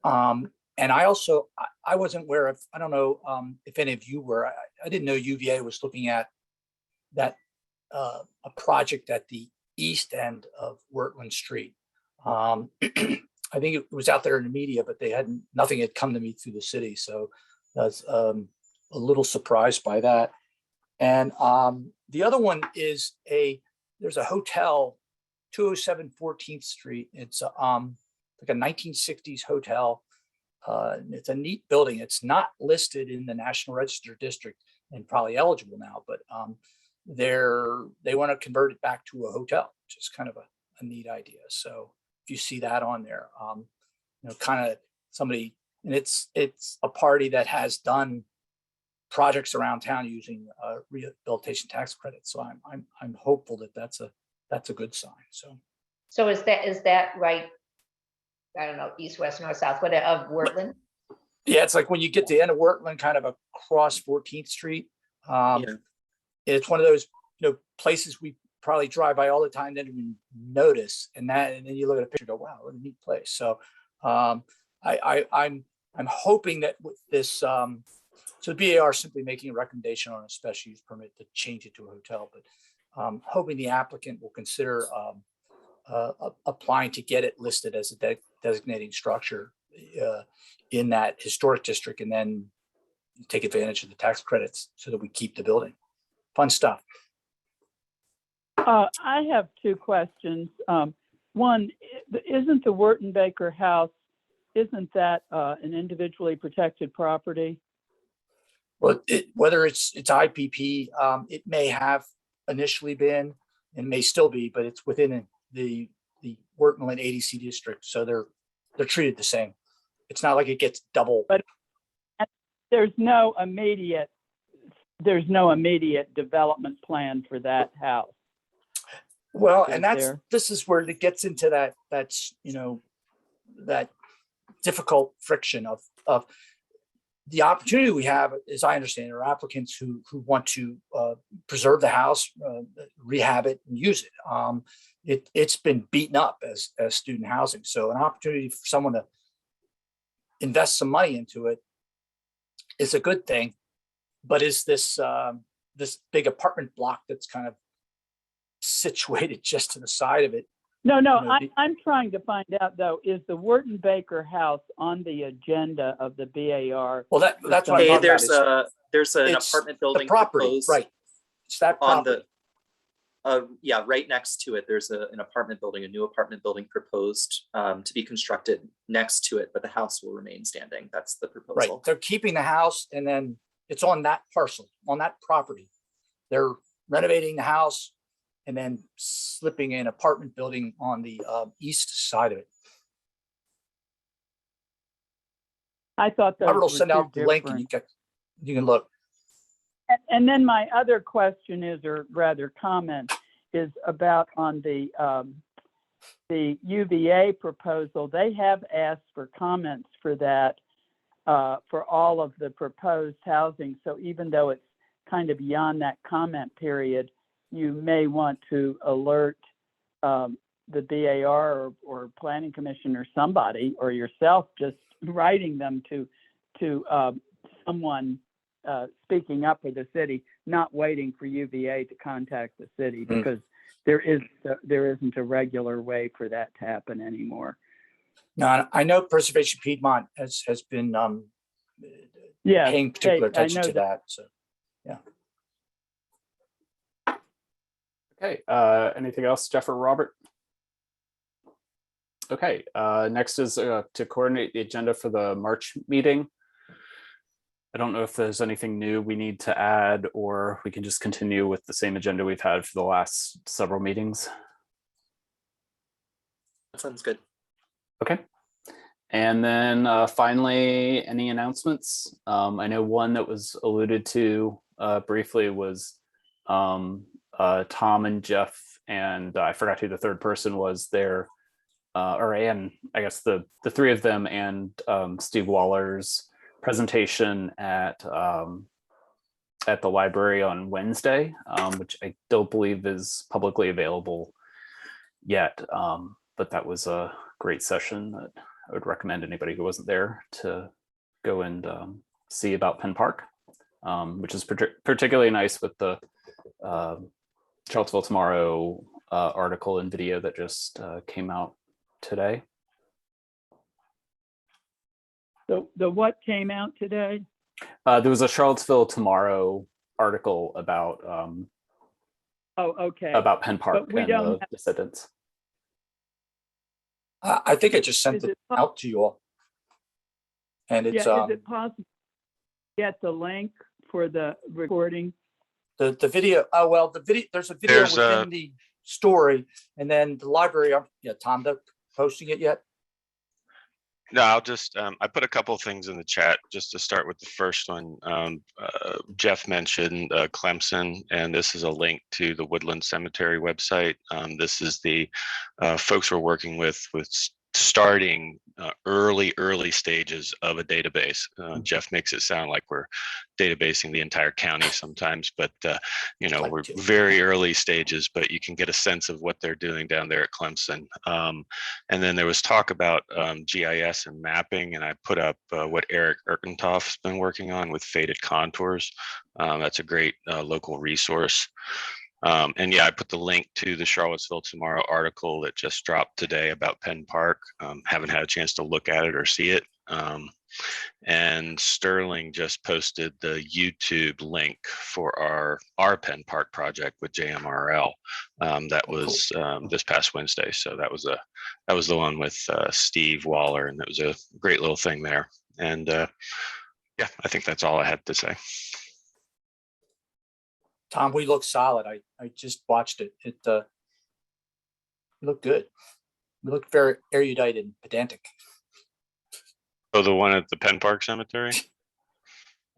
And I wasn't aware of, I don't know if any of you were, I didn't know UVA was looking at that, a project at the east end of Wertland Street. I think it was out there in the media, but nothing had come to me through the city. So that's a little surprised by that. And the other one is there's a hotel, 207 14th Street. It's like a 1960s hotel. It's a neat building. It's not listed in the National Register District and probably eligible now, but they want to convert it back to a hotel, which is kind of a neat idea. So if you see that on there, kind of somebody, and it's a party that has done projects around town using rehabilitation tax credits. So I'm hopeful that that's a good sign. So is that right? I don't know, east, west, north, south, what of Wertland? Yeah, it's like when you get to the end of Wertland, kind of across 14th Street. It's one of those places we probably drive by all the time, didn't even notice, and then you look at a picture, and go, wow, what a neat place. So I'm hoping that with this, so the BAR is simply making a recommendation on a special use permit to change it to a hotel, but hoping the applicant will consider applying to get it listed as a designating structure in that historic district, and then take advantage of the tax credits so that we keep the building. Fun stuff. I have 2 questions. One, isn't the Wertenbaker House, isn't that an individually protected property? Well, whether it's IPP, it may have initially been and may still be, but it's within the Wertland ADC district, so they're treated the same. It's not like it gets double. But there's no immediate development plan for that house. Well, and this is where it gets into that difficult friction of the opportunity we have, as I understand, are applicants who want to preserve the house, rehab it, and use it. It's been beaten up as student housing. So an opportunity for someone to invest some money into it is a good thing. But is this big apartment block that's kind of situated just to the side of it? No, I'm trying to find out though, is the Wertenbaker House on the agenda of the BAR? Well, that's what I'm there's an apartment building property, proposed, right? It's that property. Right next to it, there's an apartment building, a new apartment building proposed to be constructed next to it, but the house will remain standing. That's the proposal. Right, they're keeping the house, and then it's on that parcel, on that property. They're renovating the house and then slipping an apartment building on the east side of it. I thought those Robert will were send out two the link, and different. you can look. And then my other question is, or rather comment, is about on the UVA proposal. They have asked for comments for that, for all of the proposed housing. So even though it's kind of beyond that comment period, you may want to alert the BAR or Planning Commission or somebody, or yourself, just writing them to someone speaking up for the city, not waiting for UVA to contact the city, because there isn't a regular way for that to happen anymore. Now, I know Preservation Piedmont has been Yeah, paying particular I attention know to that. So, yeah. Okay, anything else, Jeff or Robert? Okay, next is to coordinate the agenda for the March meeting. I don't know if there's anything new we need to add, or we can just continue with the same agenda we've had for the last several meetings. That sounds good. Okay. And then finally, any announcements? I know one that was alluded to briefly was Tom and Jeff, and I forgot who the third person was there, and I guess the three of them and Steve Waller's presentation at the library on Wednesday, which I don't believe is publicly available yet, but that was a great session that I would recommend anybody who wasn't there to go and see about Penn Park, which is particularly nice with the Charlottesville Tomorrow article and video that just came out today. The what came out today? There was a Charlottesville Tomorrow article about Oh, okay. about Penn Park But we and don't the have- dissidents. I think I just sent Is it it po- out to you all. And it's Yeah, is it possible to get the link for the recording? the video. Oh, well, the video, there's a video There's within the story, and then the library. Yeah, Tom, they're posting it yet? No, I'll just, I put a couple of things in the chat just to start with the first one. Jeff mentioned Clemson, and this is a link to the Woodland Cemetery website. This is the folks we're working with starting early stages of a database. Jeff makes it sound like we're databasing the entire county sometimes, but we're very early stages, but you can get a sense of what they're doing down there at Clemson. And then there was talk about GIS and mapping, and I put up what Eric Erkentoff's been working on with Faded Contours. That's a great local resource. And yeah, I put the link to the Charlottesville Tomorrow article that just dropped today about Penn Park. Haven't had a chance to look at it or see it. And Sterling just posted the YouTube link for our Penn Park project with JMRL. That was this past Wednesday. So that was the one with Steve Waller, and it was a great little thing there. And yeah, I think that's all I had to say. Tom, we look solid. I just watched it. It looked good. We looked very erudite and pedantic. Oh, the one at the Penn Park Cemetery?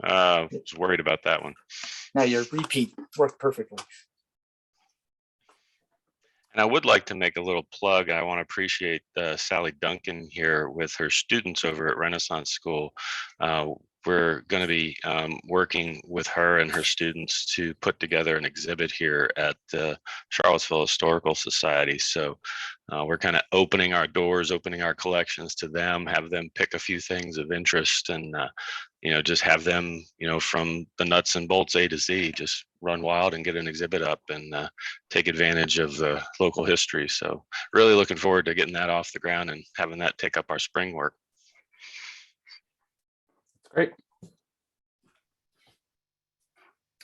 Was worried about that one. Now your repeat worked perfectly. And I would like to make a little plug. I want to appreciate Sally Duncan here with her students over at Renaissance School. We're going to be working with her and her students to put together an exhibit here at the Charlottesville Historical Society. So we're kind of opening our doors, opening our collections to them, have them pick a few things of interest, and just have them, from the nuts and bolts A to Z, just run wild and get an exhibit up and take advantage of the local history. So really looking forward to getting that off the ground and having that take up our spring work. Great.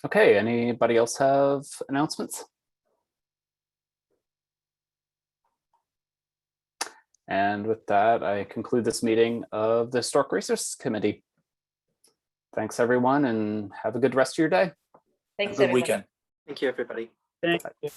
Okay, anybody else have announcements? And with that, I conclude this meeting of the Historic Resources Committee. Thanks, everyone, and have a good rest of your day. Thanks, Good everybody. weekend. Thank you, everybody. Thank you.